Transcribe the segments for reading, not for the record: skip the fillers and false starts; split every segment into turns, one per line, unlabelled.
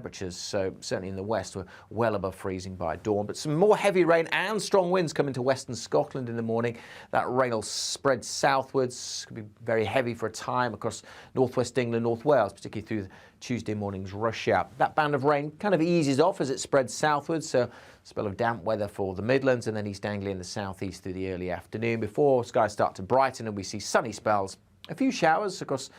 temperatures, so certainly in the west we're well above freezing by dawn. But some more heavy rain and strong winds come into western Scotland in the morning. That rain will spread southwards, could be very heavy for a time across northwest England, North Wales, particularly through Tuesday morning's rush hour. That band of rain kind of eases off as it spreads southwards, so a spell of damp weather for the Midlands and then East Anglia in the southeast through the early afternoon before skies start to brighten and we see sunny spells. A few showers across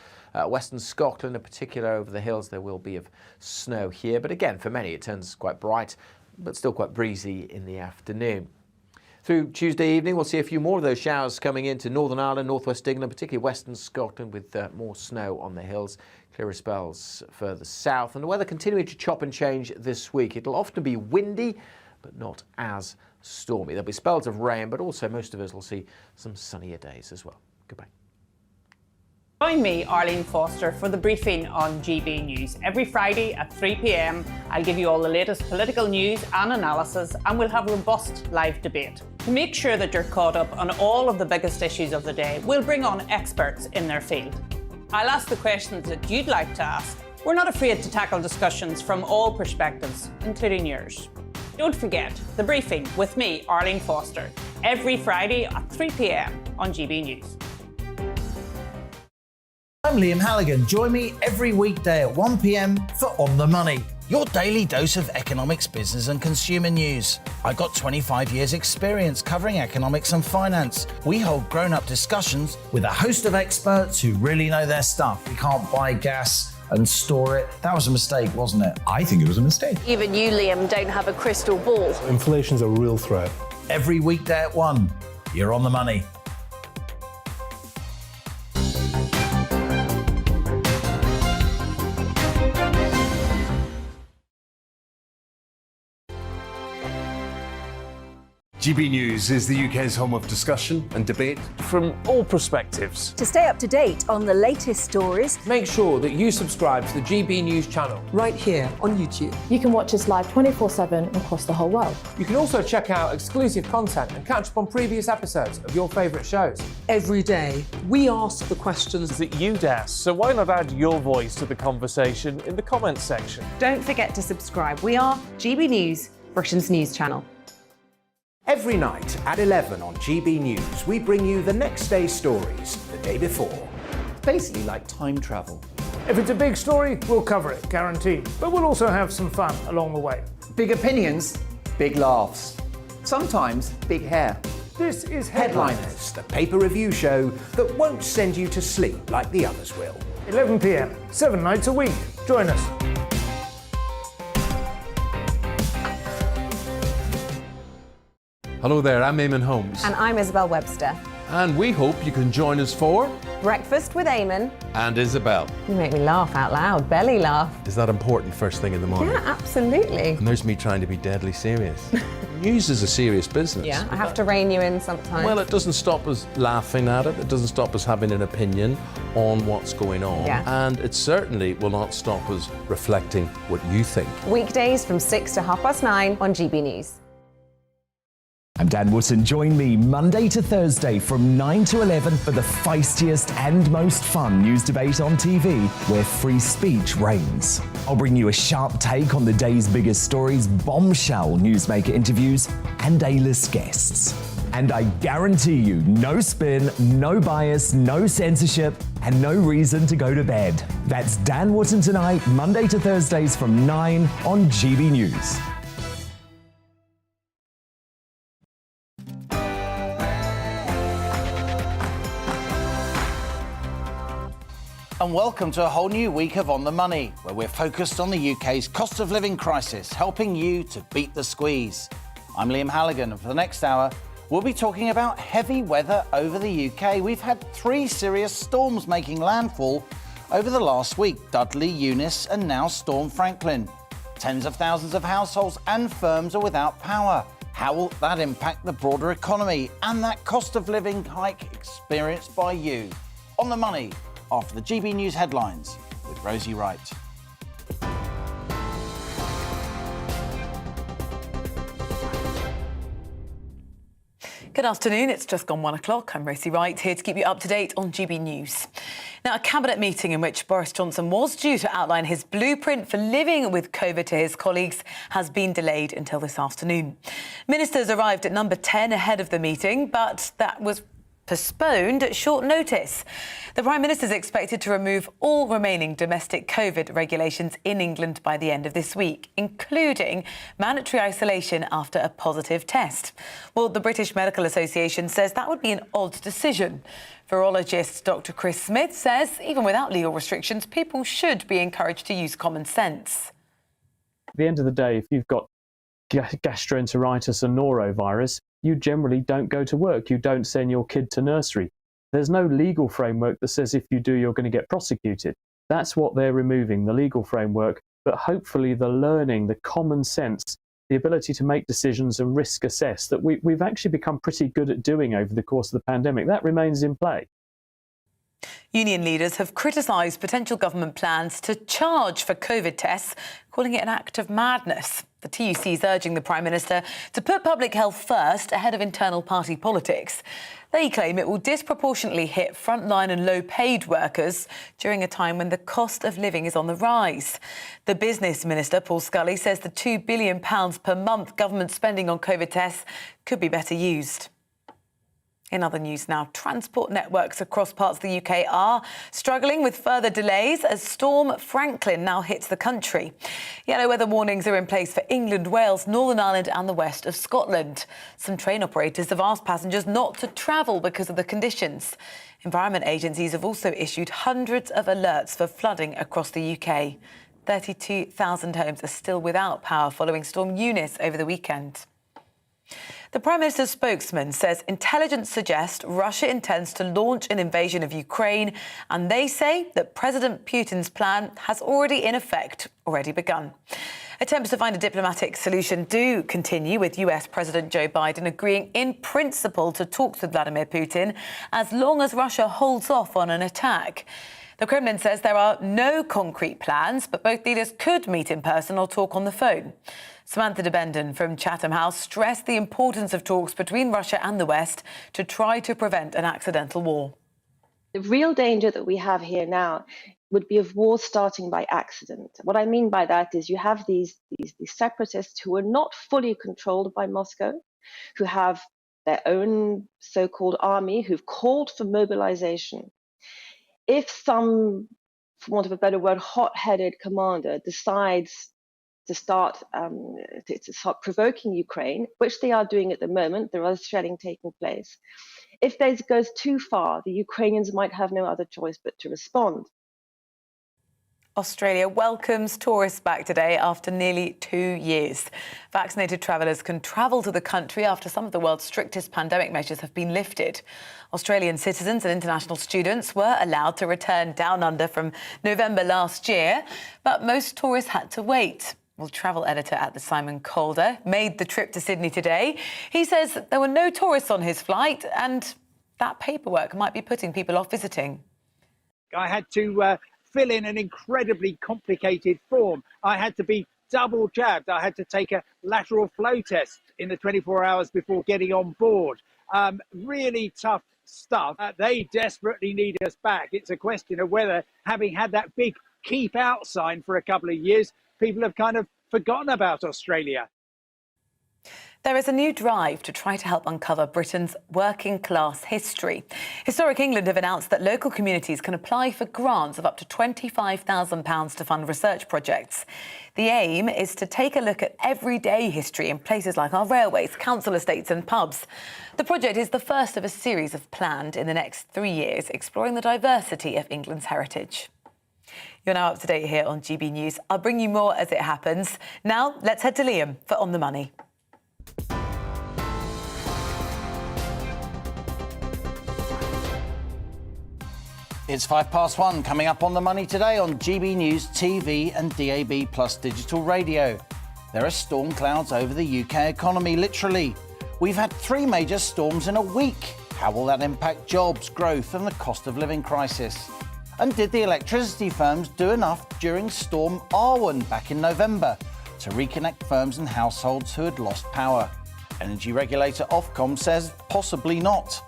western Scotland, in particular over the hills. There will be of snow here, but again, for many it turns quite bright, but still quite breezy in the afternoon. Through Tuesday evening, we'll see a few more of those showers coming into Northern Ireland, northwest England, particularly western Scotland, with more snow on the hills. Clearer spells further south, and the weather continuing to chop and change this week. It'll often be windy, but not as stormy. There'll be spells of rain, but also most of us will see some sunnier days as well. Goodbye.
Join me, Arlene Foster, for the briefing on GB News. Every Friday at 3 p.m, I'll give you all the latest political news and analysis, and we'll have robust live debate. To make sure that you're caught up on all of the biggest issues of the day, we'll bring on experts in their field. I'll ask the questions that you'd like to ask. We're not afraid to tackle discussions from all perspectives, including yours. Don't forget, the briefing with me, Arlene Foster, every Friday at 3 p.m. on GB News.
I'm Liam Halligan. Join me every weekday at 1 p.m. for On the Money, your daily dose of economics, business and consumer news. I've got 25 years experience covering economics and finance. We hold grown-up discussions with a host of experts who really know their stuff. We can't buy gas and store it. That was a mistake, wasn't it?
I think it was a mistake.
Even you, Liam, don't have a crystal ball.
Inflation's a real threat.
Every weekday at 1, you're On the Money.
GB News is the UK's home of discussion and debate
from all perspectives.
To stay up to date on the latest stories,
make sure that you subscribe to the GB News channel
right here on YouTube.
You can watch us live 24/7 across the whole world.
You can also check out exclusive content and catch up on previous episodes of your favourite shows.
Every day, we ask the questions
that you'd ask, so why not add your voice to the conversation in the comments section?
Don't forget to subscribe. We are GB News, Britain's news channel.
Every night at 11 on GB News, we bring you the next day's stories the day before.
Basically like time travel.
If it's a big story, we'll cover it, guaranteed. But we'll also have some fun along the way.
Big opinions, big laughs. Sometimes big hair.
This is Headliners, the paper review show that won't send you to sleep like the others will.
11 p.m, 7 nights a week. Join us.
Hello there, I'm Eamon Holmes.
And I'm Isabel Webster.
And we hope you can join us for
Breakfast with Eamon
and Isabel.
You make me laugh out loud, belly laugh.
Is that important first thing in the morning?
Yeah, absolutely.
And there's me trying to be deadly serious. News is a serious business.
Yeah, I have to rein you in sometimes.
Well, it doesn't stop us laughing at it. It doesn't stop us having an opinion on what's going on.
Yeah.
And it certainly will not stop us reflecting what you think.
Weekdays from 6 to 9:30 on GB News.
I'm Dan Wootton. Join me Monday to Thursday from 9 to 11 for the feistiest and most fun news debate on TV, where free speech reigns. I'll bring you a sharp take on the day's biggest stories, bombshell newsmaker interviews, and A-list guests. And I guarantee you, no spin, no bias, no censorship, and no reason to go to bed. That's Dan Wootton Tonight, Monday to Thursdays from 9 on GB News.
And welcome to a whole new week of On the Money, where we're focused on the UK's cost of living crisis, helping you to beat the squeeze. I'm Liam Halligan, and for the next hour, we'll be talking about heavy weather over the UK. We've had 3 serious storms making landfall over the last week: Dudley, Eunice, and now Storm Franklin. Tens of thousands of households and firms are without power. How will that impact the broader economy and that cost of living hike experienced by you? On the Money, after the GB News headlines with Rosie Wright.
Good afternoon, it's just gone 1 o'clock. I'm Rosie Wright, here to keep you up to date on GB News. Now, a cabinet meeting in which Boris Johnson was due to outline his blueprint for living with COVID to his colleagues has been delayed until this afternoon. Ministers arrived at number 10 ahead of the meeting, but that was postponed at short notice. The Prime Minister is expected to remove all remaining domestic COVID regulations in England by the end of this week, including mandatory isolation after a positive test. Well, the British Medical Association says that would be an odd decision. Virologist Dr. Chris Smith says even without legal restrictions, people should be encouraged to use common sense.
At the end of the day, if you've got gastroenteritis and norovirus, you generally don't go to work. You don't send your kid to nursery. There's no legal framework that says if you do, you're going to get prosecuted. That's what they're removing, the legal framework, but hopefully the learning, the common sense, the ability to make decisions and risk assess that we've actually become pretty good at doing over the course of the pandemic. That remains in play.
Union leaders have criticised potential government plans to charge for COVID tests, calling it an act of madness. The TUC is urging the Prime Minister to put public health first ahead of internal party politics. They claim it will disproportionately hit frontline and low-paid workers during a time when the cost of living is on the rise. The Business Minister, Paul Scully, says the £2 billion per month government spending on COVID tests could be better used. In other news now, transport networks across parts of the UK are struggling with further delays as Storm Franklin now hits the country. Yellow weather warnings are in place for England, Wales, Northern Ireland and the west of Scotland. Some train operators have asked passengers not to travel because of the conditions. Environment agencies have also issued hundreds of alerts for flooding across the UK. 32,000 homes are still without power following Storm Eunice over the weekend. The Prime Minister's spokesman says intelligence suggests Russia intends to launch an invasion of Ukraine, and they say that President Putin's plan has already begun. Attempts to find a diplomatic solution do continue, with US President Joe Biden agreeing in principle to talks with Vladimir Putin as long as Russia holds off on an attack. The Kremlin says there are no concrete plans, but both leaders could meet in person or talk on the phone. Samantha de Benden from Chatham House stressed the importance of talks between Russia and the West to try to prevent an accidental war.
The real danger that we have here now would be of war starting by accident. What I mean by that is you have these separatists who are not fully controlled by Moscow, who have their own so-called army, who've called for mobilization. If some, for want of a better word, hot-headed commander decides to start provoking Ukraine, which they are doing at the moment, there is shelling taking place. If this goes too far, the Ukrainians might have no other choice but to respond.
Australia welcomes tourists back today after nearly 2 years. Vaccinated travellers can travel to the country after some of the world's strictest pandemic measures have been lifted. Australian citizens and international students were allowed to return down under from November last year, but most tourists had to wait. Well, travel editor at the Simon Calder made the trip to Sydney today. He says there were no tourists on his flight and that paperwork might be putting people off visiting.
I had to fill in an incredibly complicated form. I had to be double jabbed. I had to take a lateral flow test in the 24 hours before getting on board. Really tough stuff. They desperately need us back. It's a question of whether, having had that big keep out sign for a couple of years, people have kind of forgotten about Australia.
There is a new drive to try to help uncover Britain's working class history. Historic England have announced that local communities can apply for grants of up to £25,000 to fund research projects. The aim is to take a look at everyday history in places like our railways, council estates and pubs. The project is the first of a series planned in the next 3 years, exploring the diversity of England's heritage. You're now up to date here on GB News. I'll bring you more as it happens. Now, let's head to Liam for On the Money.
It's 1:05 coming up on The Money today on GB News TV and DAB Plus digital radio. There are storm clouds over the UK economy, literally. We've had 3 major storms in a week. How will that impact jobs, growth and the cost of living crisis? And did the electricity firms do enough during Storm Arwen back in November to reconnect firms and households who had lost power? Energy regulator Ofcom says possibly not.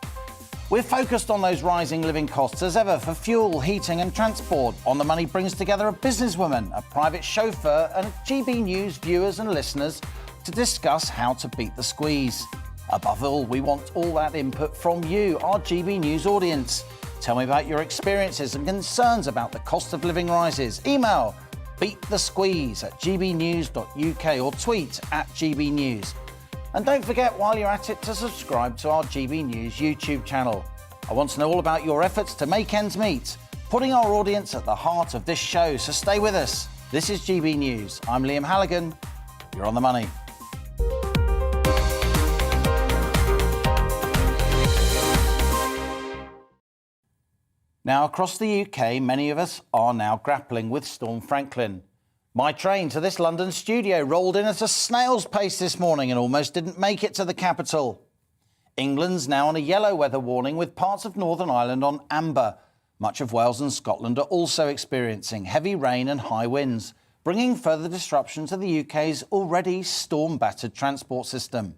We're focused on those rising living costs as ever for fuel, heating and transport. On the Money brings together a businesswoman, a private chauffeur and GB News viewers and listeners to discuss how to beat the squeeze. Above all, we want all that input from you, our GB News audience. Tell me about your experiences and concerns about the cost of living rises. Email beatthesqueeze@gbnews.uk or tweet @GBNews. And don't forget, while you're at it, to subscribe to our GB News YouTube channel. I want to know all about your efforts to make ends meet, putting our audience at the heart of this show, so stay with us. This is GB News. I'm Liam Halligan. You're on the money. Now, across the UK, many of us are now grappling with Storm Franklin. My train to this London studio rolled in at a snail's pace this morning and almost didn't make it to the capital. England's now on a yellow weather warning with parts of Northern Ireland on amber. Much of Wales and Scotland are also experiencing heavy rain and high winds, bringing further disruption to the UK's already storm-battered transport system.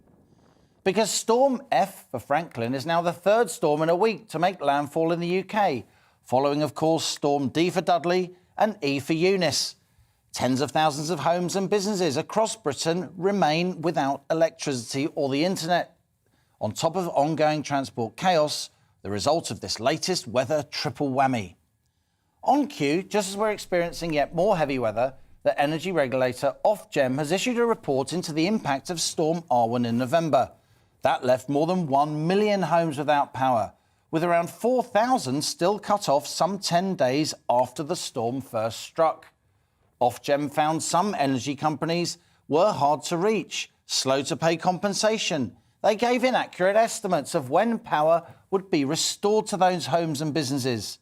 Because Storm F for Franklin is now the third storm in a week to make landfall in the UK, following, of course, Storm D for Dudley and E for Eunice. Tens of thousands of homes and businesses across Britain remain without electricity or the internet, on top of ongoing transport chaos, the result of this latest weather triple whammy. On cue, just as we're experiencing yet more heavy weather, the energy regulator Ofgem has issued a report into the impact of Storm Arwen in November. That left more than 1 million homes without power, with around 4,000 still cut off some 10 days after the storm first struck. Ofgem found some energy companies were hard to reach, slow to pay compensation. They gave inaccurate estimates of when power would be restored to those homes and businesses.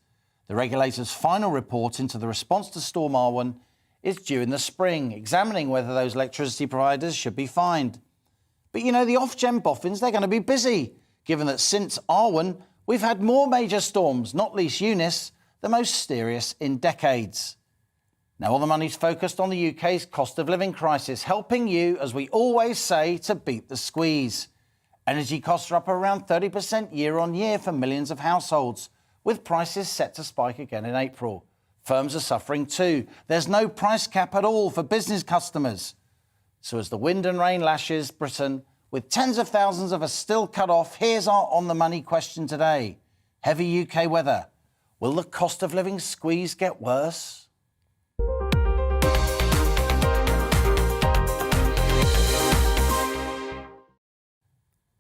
The regulator's final report into the response to Storm Arwen is due in the spring, examining whether those electricity providers should be fined. But you know, the Ofgem boffins, they're going to be busy, given that since Arwen, we've had more major storms, not least Eunice, the most serious in decades. Now, all the money's focused on the UK's cost of living crisis, helping you, as we always say, to beat the squeeze. Energy costs are up around 30% year on year for millions of households, with prices set to spike again in April. Firms are suffering too. There's no price cap at all for business customers. So as the wind and rain lashes Britain, with tens of thousands of us still cut off, here's our on the money question today. Heavy UK weather. Will the cost of living squeeze get worse?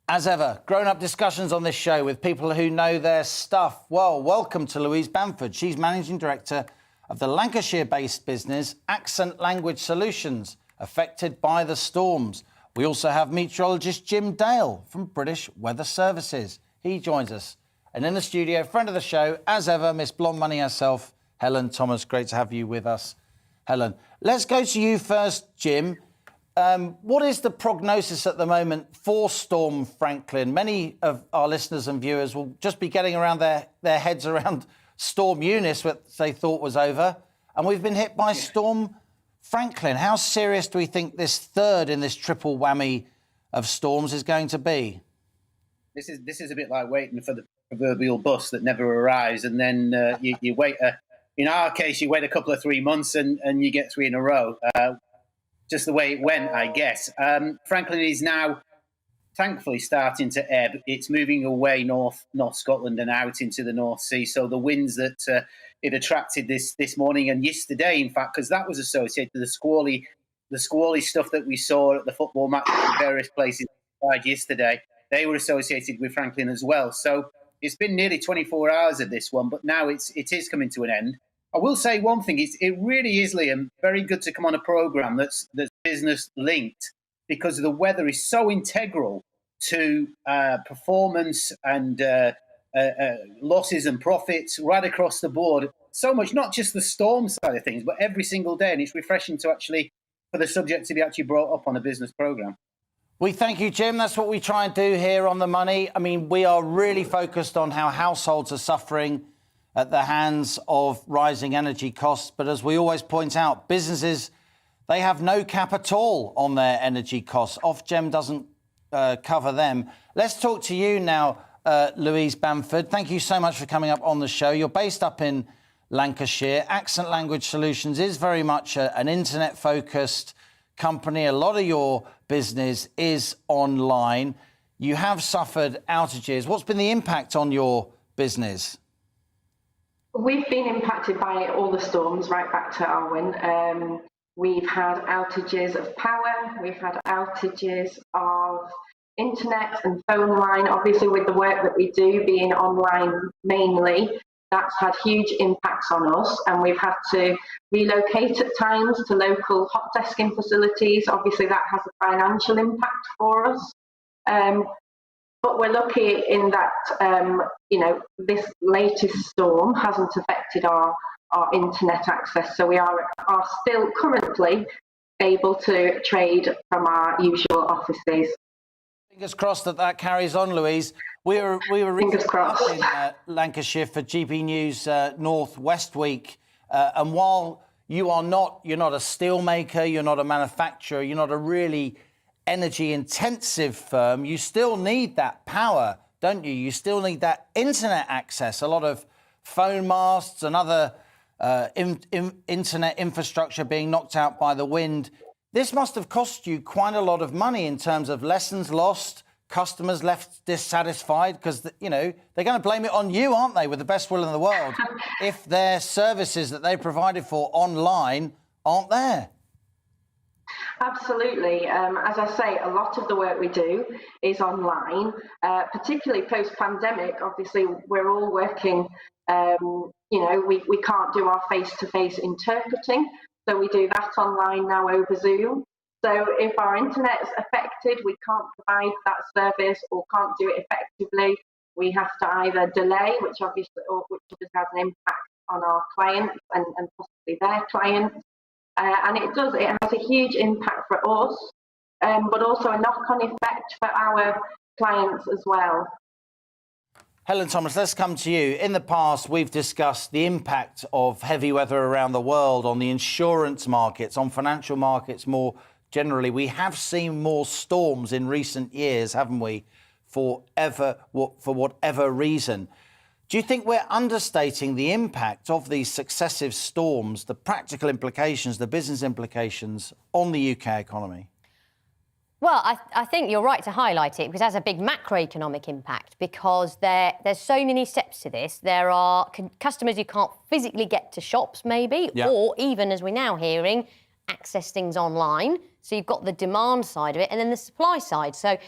As ever, grown-up discussions on this show with people who know their stuff. Well, welcome to Louise Bamford. She's Managing Director of the Lancashire-based business Accent Language Solutions, affected by the storms. We also have meteorologist Jim Dale from British Weather Services. He joins us. And in the studio, friend of the show, as ever, Miss Blonde Money herself, Helen Thomas. Great to have you with us, Helen. Let's go to you first, Jim. What is the prognosis at the moment for Storm Franklin? Many of our listeners and viewers will just be getting around their heads around Storm Eunice, which they thought was over, and we've been hit by Storm Franklin. How serious do we think this third in this triple whammy of storms is going to be?
This is a bit like waiting for the proverbial bus that never arrives, and then you wait. In our case, you wait a couple of 3 months and you get three in a row. Just the way it went, I guess. Franklin is now, thankfully, starting to ebb. It's moving away north Scotland and out into the North Sea. So the winds that it attracted this morning and yesterday, in fact, because that was associated with the squally stuff that we saw at the football match in various places yesterday, they were associated with Franklin as well. So it's been nearly 24 hours of this one, but now it is coming to an end. I will say one thing, it really is, Liam, very good to come on a programme that's business linked, because the weather is so integral to performance and losses and profits right across the board. So much, not just the storm side of things, but every single day. And it's refreshing to for the subject to be actually brought up on a business programme.
We thank you, Jim. That's what we try and do here on The Money. I mean, we are really focused on how households are suffering at the hands of rising energy costs. But as we always point out, businesses, they have no cap at all on their energy costs. Ofgem doesn't cover them. Let's talk to you now, Louise Bamford. Thank you so much for coming up on the show. You're based up in Lancashire. Accent Language Solutions is very much an internet-focused company. A lot of your business is online. You have suffered outages. What's been the impact on your business?
We've been impacted by all the storms right back to Arwen. We've had outages of power. We've had outages of internet and phone line. Obviously, with the work that we do being online mainly, that's had huge impacts on us, and we've had to relocate at times to local hot desking facilities. Obviously, that has a financial impact for us. But we're lucky in that, this latest storm hasn't affected our internet access. So we are still currently able to trade from our usual offices.
Fingers crossed that carries on, Louise. We were recently in Lancashire for GB News North West Week, and while you're not a steel maker, you're not a manufacturer, you're not a really energy intensive firm, you still need that power, don't you? You still need that internet access. A lot of phone masts and other internet infrastructure being knocked out by the wind. This must have cost you quite a lot of money in terms of lessons lost, customers left dissatisfied, because, they're going to blame it on you, aren't they, with the best will in the world, if their services that they provided for online aren't there.
Absolutely. As I say, a lot of the work we do is online, particularly post-pandemic. Obviously, we're all working, we can't do our face-to-face interpreting, so we do that online now over Zoom. So if our internet's affected, we can't provide that service or can't do it effectively. We have to either delay, which obviously has an impact on our clients and possibly their clients. And it has a huge impact for us, but also a knock-on effect for our clients as well.
Helen Thomas, let's come to you. In the past, we've discussed the impact of heavy weather around the world on the insurance markets, on financial markets more generally. We have seen more storms in recent years, haven't we, for whatever reason. Do you think we're understating the impact of these successive storms, the practical implications, the business implications on the UK economy?
Well, I think you're right to highlight it because it has a big macroeconomic impact because there's so many steps to this. There are customers who can't physically get to shops maybe, or even, as we're now hearing, access things online. So you've got the demand side of it and then the supply side. So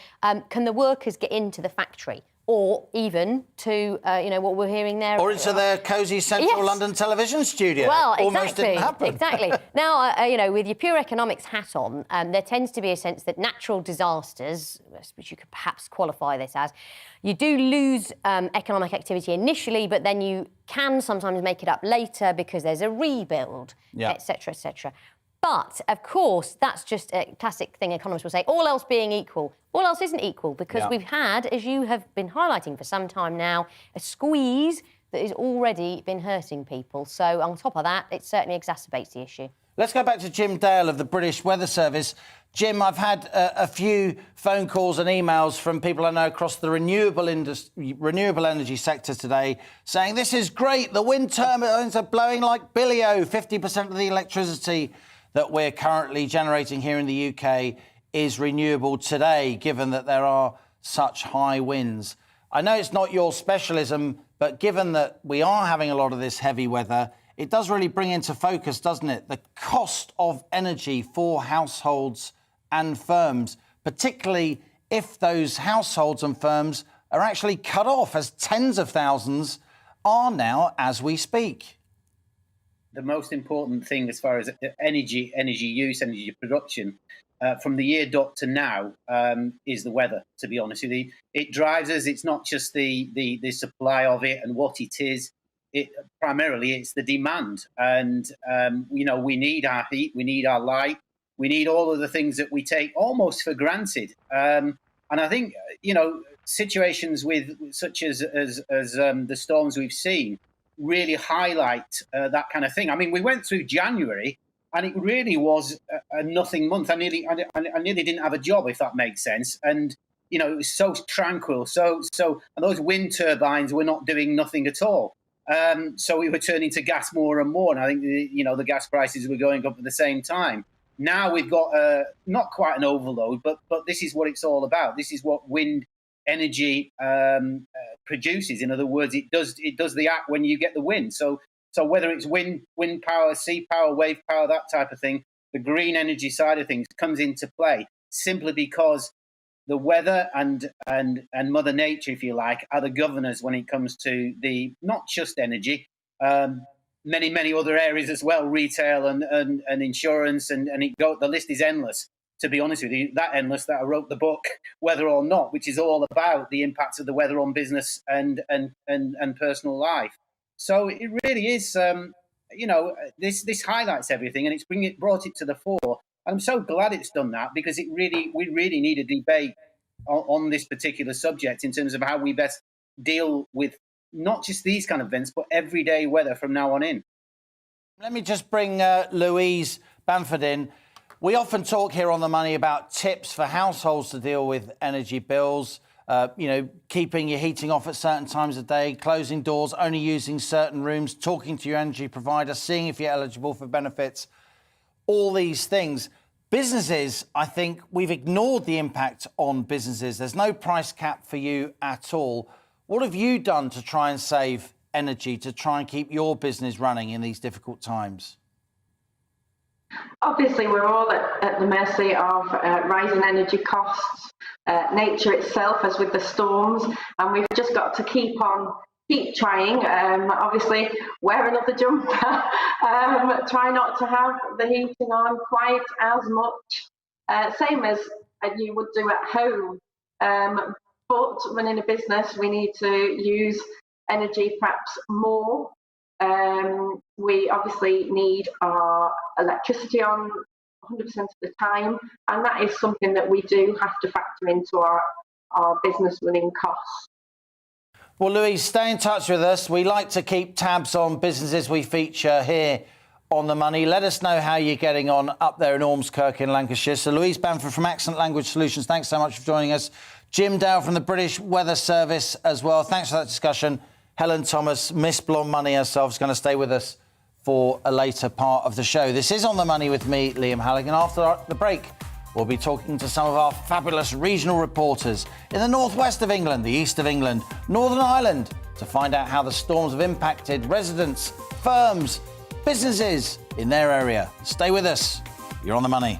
can the workers get into the factory? Or even to, what we're hearing there.
Or into their cosy central London television studio.
Well,
Almost didn't happen.
Exactly. Now, with your pure economics hat on, there tends to be a sense that natural disasters, which you could perhaps qualify this as, you do lose economic activity initially, but then you can sometimes make it up later because there's a rebuild, et cetera, et cetera. But, of course, that's just a classic thing economists will say, all else being equal. All else isn't equal because we've had, as you have been highlighting for some time now, a squeeze that has already been hurting people. So, on top of that, it certainly exacerbates the issue.
Let's go back to Jim Dale of the British Weather Service. Jim, I've had a few phone calls and emails from people I know across the renewable energy sector today saying, this is great, the wind turbines are blowing like billy-o, 50% of the electricity that we're currently generating here in the UK is renewable today, given that there are such high winds. I know it's not your specialism, but given that we are having a lot of this heavy weather, it does really bring into focus, doesn't it, the cost of energy for households and firms, particularly if those households and firms are actually cut off, as tens of thousands are now as we speak.
The most important thing as far as energy use, energy production, from the year dot to now, is the weather, to be honest with you. It drives us. It's not just the supply of it and what it is. Primarily, it's the demand. And, we need our heat, we need our light, we need all of the things that we take almost for granted. And I think, situations such as the storms we've seen really highlight that kind of thing. I mean, we went through January and it really was a nothing month. I nearly didn't have a job, if that makes sense. And it was so tranquil. So and those wind turbines were not doing nothing at all. So we were turning to gas more and more, and I think the gas prices were going up at the same time. Now we've got not quite an overload, but this is what it's all about. This is what wind energy produces. In other words, it does the act when you get the wind. So whether it's wind power, sea power, wave power, that type of thing, the green energy side of things comes into play simply because the weather and Mother Nature, if you like, are the governors when it comes to the not just energy, many other areas as well, retail and insurance, and the list is endless. To be honest with you, that endless that I wrote the book, Whether or Not, which is all about the impacts of the weather on business and personal life. So it really is, this highlights everything, and it's brought it to the fore. I'm so glad it's done that, because we really need a debate on this particular subject in terms of how we best deal with not just these kind of events, but everyday weather from now on in.
Let me just bring Louise Bamford in. We often talk here on The Money about tips for households to deal with energy bills, keeping your heating off at certain times of day, closing doors, only using certain rooms, talking to your energy provider, seeing if you're eligible for benefits. All these things. Businesses, I think we've ignored the impact on businesses. There's no price cap for you at all. What have you done to try and save energy, to try and keep your business running in these difficult times?
Obviously, we're all at the mercy of rising energy costs, nature itself, as with the storms, and we've just got to keep trying. Obviously, wear another jumper. Try not to have the heating on quite as much, same as you would do at home. But running a business, we need to use energy perhaps more. We obviously need our electricity on 100% of the time, and that is something that we do have to factor into our business running costs.
Well, Louise, stay in touch with us. We like to keep tabs on businesses we feature here on The Money. Let us know how you're getting on up there in Ormskirk in Lancashire. So Louise Bamford from Accent Language Solutions, thanks so much for joining us. Jim Dale from the British Weather Service as well. Thanks for that discussion. Helen Thomas, Miss Blonde Money herself, is going to stay with us for a later part of the show. This is On The Money with me, Liam Halligan. After the break, we'll be talking to some of our fabulous regional reporters in the northwest of England, the east of England, Northern Ireland, to find out how the storms have impacted residents, firms, businesses in their area. Stay with us. You're On The Money.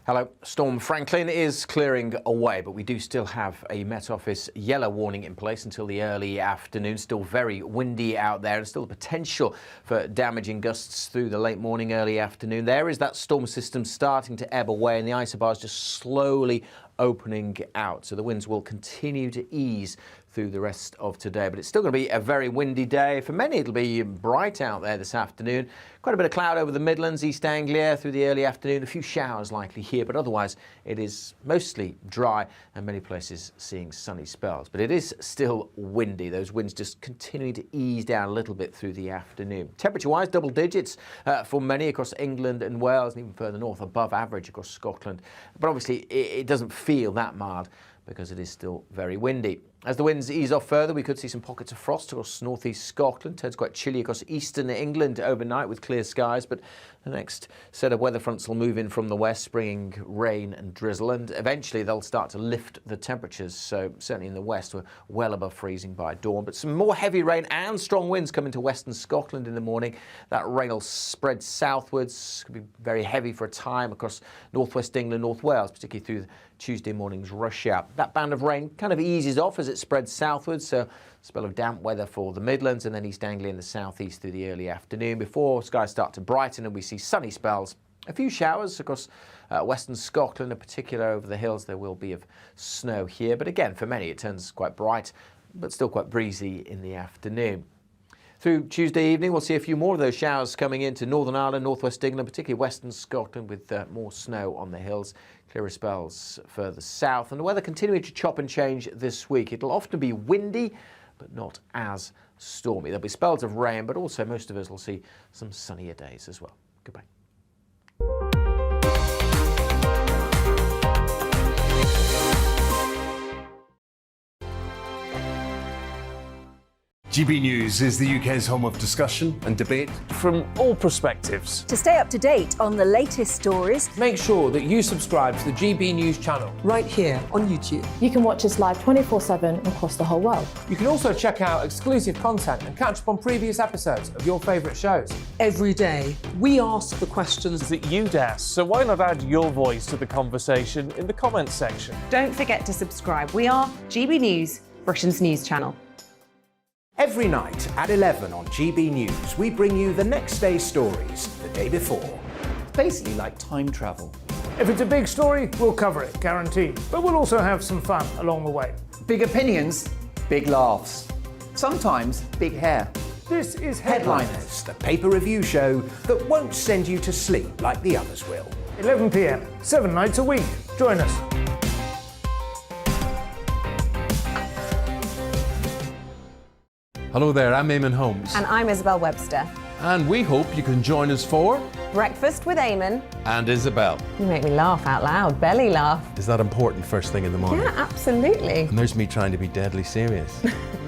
Hello. Storm Franklin is clearing away, but we do still have a Met Office yellow warning in place until the early afternoon. Still very windy out there, and still the potential for damaging gusts through the late morning, early afternoon. There is that storm system starting to ebb away, and the isobar is just slowly opening out. So the winds will continue to ease through the rest of today, but it's still going to be a very windy day. For many, it'll be bright out there this afternoon. Quite a bit of cloud over the Midlands, East Anglia through the early afternoon. A few showers likely here, but otherwise it is mostly dry and many places seeing sunny spells. But it is still windy. Those winds just continuing to ease down a little bit through the afternoon. Temperature-wise, double digits for many across England and Wales, and even further north, above average across Scotland. But obviously it doesn't feel that mild because it is still very windy. As the winds ease off further, we could see some pockets of frost across northeast Scotland. Turns quite chilly across eastern England overnight with clear skies, but the next set of weather fronts will move in from the west, bringing rain and drizzle, and eventually they'll start to lift the temperatures. So certainly in the west, we're well above freezing by dawn, but some more heavy rain and strong winds coming to western Scotland in the morning. That rain will spread southwards, could be very heavy for a time across northwest England, North Wales, particularly through Tuesday morning's rush hour. That band of rain kind of eases off as it spreads southwards, so a spell of damp weather for the Midlands and then East Anglia in the southeast through the early afternoon before skies start to brighten and we see sunny spells. A few showers across western Scotland, in particular over the hills. There will be of snow here, but again, for many it turns quite bright, but still quite breezy in the afternoon. Through Tuesday evening, we'll see a few more of those showers coming into Northern Ireland, northwest England, particularly western Scotland, with more snow on the hills. Clearer spells further south, and the weather continuing to chop and change this week. It'll often be windy, but not as stormy. There'll be spells of rain, but also most of us will see some sunnier days as well. Goodbye.
GB News is the UK's home of discussion and debate
from all perspectives.
To stay up to date on the latest stories,
make sure that you subscribe to the GB News channel
right here on YouTube.
You can watch us live 24/7 across the whole world.
You can also check out exclusive content and catch up on previous episodes of your favourite shows.
Every day, we ask the questions
that you'd ask, so why not add your voice to the conversation in the comments section?
Don't forget to subscribe. We are GB News, Britain's news channel.
Every night at 11 on GB News, we bring you the next day's stories the day before.
Basically like time travel.
If it's a big story, we'll cover it, guaranteed. But we'll also have some fun along the way.
Big opinions, big laughs. Sometimes big hair.
This is
Headliners, the paper review show that won't send you to sleep like the others will.
11 p.m, 7 nights a week. Join us.
Hello there, I'm Eamon Holmes.
And I'm Isabel Webster.
And we hope you can join us for
Breakfast with Eamon
and Isabel.
You make me laugh out loud, belly laugh.
Is that important first thing in the morning?
Yeah, absolutely.
And there's me trying to be deadly serious.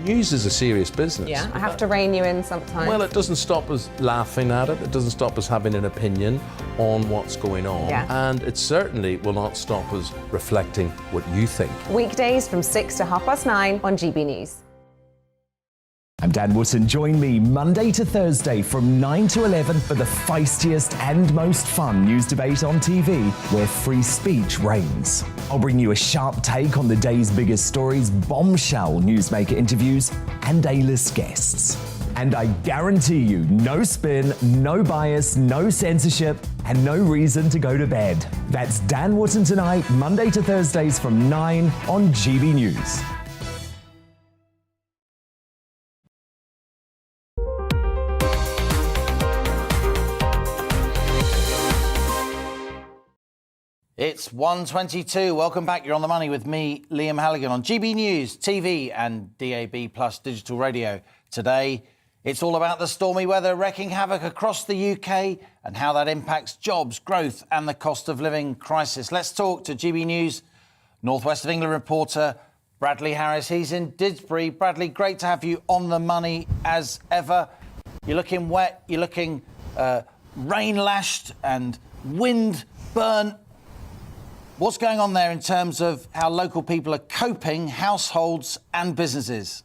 News is a serious business.
Yeah, I have to rein you in sometimes.
Well, it doesn't stop us laughing at it. It doesn't stop us having an opinion on what's going on.
Yeah.
And it certainly will not stop us reflecting what you think.
Weekdays from 6 to 9:30 on GB News.
I'm Dan Wootton. Join me Monday to Thursday from 9 to 11 for the feistiest and most fun news debate on TV, where free speech reigns. I'll bring you a sharp take on the day's biggest stories, bombshell newsmaker interviews, and A-list guests. And I guarantee you, no spin, no bias, no censorship, and no reason to go to bed. That's Dan Wootton Tonight, Monday to Thursdays from 9 on GB News.
It's 1:22. Welcome back. You're on the money with me, Liam Halligan, on GB News, TV and DAB Plus digital radio. Today, it's all about the stormy weather wreaking havoc across the UK and how that impacts jobs, growth and the cost of living crisis. Let's talk to GB News North West of England reporter Bradley Harris. He's in Didsbury. Bradley, great to have you on the money as ever. You're looking wet, you're looking rain-lashed and wind-burnt. What's going on there in terms of how local people are coping, households and businesses?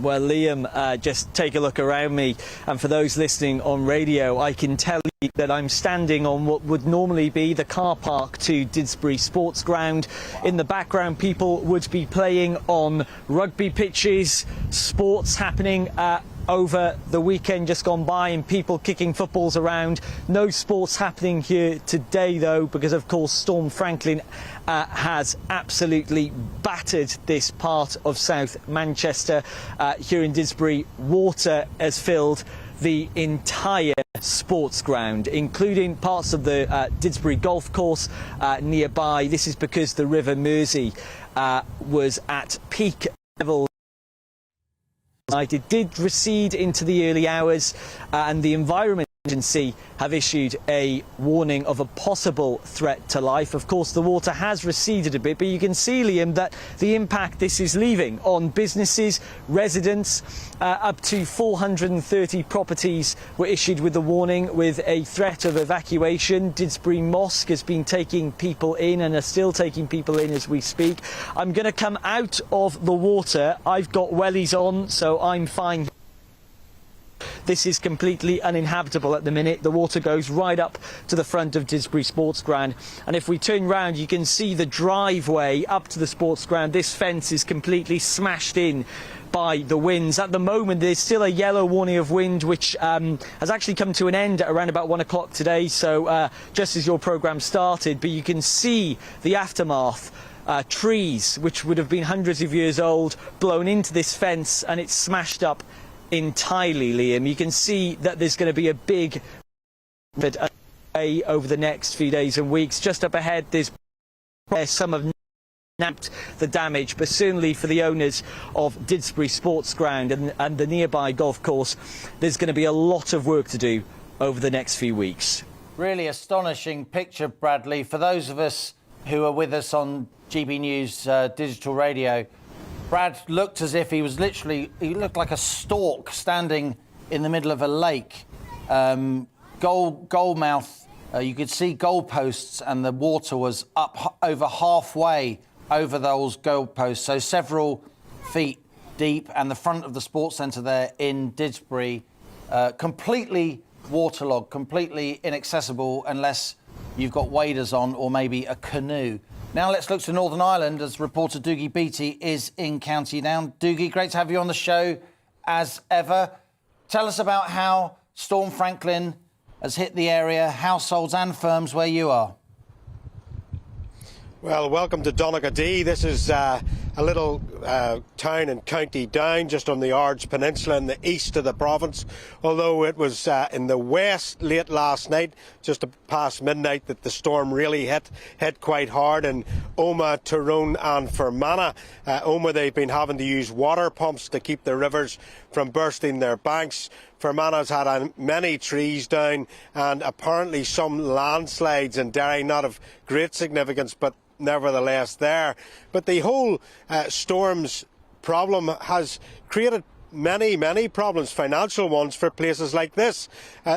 Well, Liam, just take a look around me. And for those listening on radio, I can tell you that I'm standing on what would normally be the car park to Didsbury Sports Ground. In the background, people would be playing on rugby pitches, sports happening over the weekend just gone by, and people kicking footballs around. No sports happening here today, though, because, of course, Storm Franklin has absolutely battered this part of South Manchester. Here in Didsbury, water has filled the entire sports ground, including parts of the Didsbury golf course nearby. This is because the River Mersey was at peak level. It did recede into the early hours, and the Environment Agency have issued a warning of a possible threat to life. Of course, the water has receded a bit, but you can see, Liam, that the impact this is leaving on businesses, residents. Up to 430 properties were issued with the warning, with a threat of evacuation. Didsbury Mosque has been taking people in and are still taking people in as we speak. I'm going to come out of the water. I've got wellies on, so I'm fine. This is completely uninhabitable at the minute. The water goes right up to the front of Didsbury Sports Ground. And if we turn round, you can see the driveway up to the sports ground. This fence is completely smashed in by the winds. At the moment, there's still a yellow warning of wind, which has actually come to an end at around about 1 o'clock today. So just as your programme started, but you can see the aftermath. Trees, which would have been hundreds of years old, blown into this fence, and it's smashed up entirely, Liam. You can see that there's going to be a big over the next few days and weeks. Just up ahead, there's some have napped the damage, but certainly for the owners of Didsbury Sports Ground and the nearby golf course, there's going to be a lot of work to do over the next few weeks.
Really astonishing picture, Bradley. For those of us who are with us on GB News digital radio, Brad looked as if he looked like a stork standing in the middle of a lake. Goldmouth, you could see goalposts and the water was up over halfway over those goalposts, so several feet deep, and the front of the sports centre there in Didsbury completely waterlogged, completely inaccessible unless you've got waders on or maybe a canoe. Now let's look to Northern Ireland as reporter Dougie Beattie is in County Down. Dougie, great to have you on the show as ever. Tell us about how Storm Franklin has hit the area, households and firms where you are.
Well, welcome to Donaghadee. This is a little town in County Down, just on the Ards Peninsula in the east of the province. Although it was in the west late last night, just past midnight, that the storm really hit quite hard in Omagh, Tyrone and Fermanagh. Omagh, they've been having to use water pumps to keep the rivers from bursting their banks. Fermanagh's had many trees down and apparently some landslides in Derry, not of great significance, but nevertheless there. But the whole storm's problem has created many problems, financial ones, for places like this.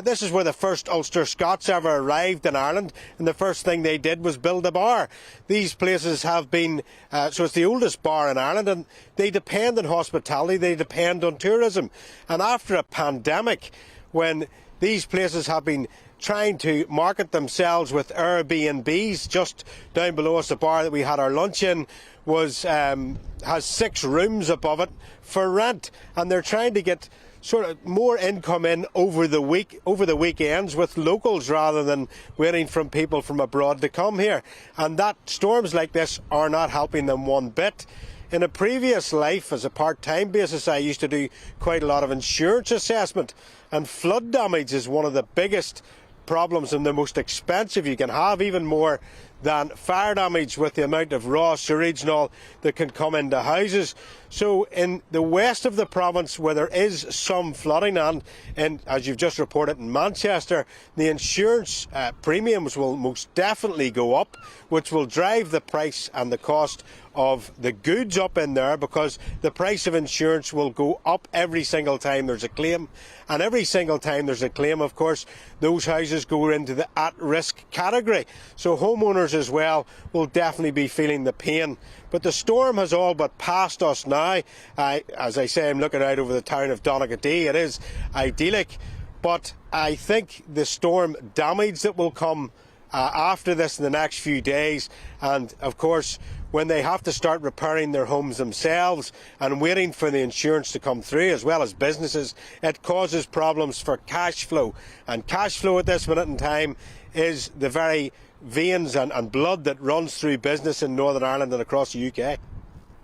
This is where the first Ulster Scots ever arrived in Ireland, and the first thing they did was build a bar. These places have been, so it's the oldest bar in Ireland, and they depend on hospitality, they depend on tourism. And after a pandemic, when these places have been trying to market themselves with Airbnbs, just down below us, the bar that we had our lunch in has 6 rooms above it for rent, and they're trying to get sort of more income in over the weekends with locals rather than waiting from people from abroad to come here. And that storms like this are not helping them one bit. In a previous life, as a part-time basis, I used to do quite a lot of insurance assessment, and flood damage is one of the biggest problems and the most expensive you can have, even more than fire damage, with the amount of raw sewage and all that can come into houses. So in the west of the province, where there is some flooding, and as you've just reported in Manchester, the insurance premiums will most definitely go up, which will drive the price and the cost of the goods up in there, because the price of insurance will go up every single time there's a claim. And every single time there's a claim, of course, those houses go into the at-risk category. So homeowners as well will definitely be feeling the pain. But the storm has all but passed us now. As I say, I'm looking out over the town of Donaghadee. It is idyllic. But I think the storm damage that will come after this in the next few days, and of course when they have to start repairing their homes themselves and waiting for the insurance to come through, as well as businesses, it causes problems for cash flow. And cash flow at this minute in time is the very veins and blood that runs through business in Northern Ireland and across the UK.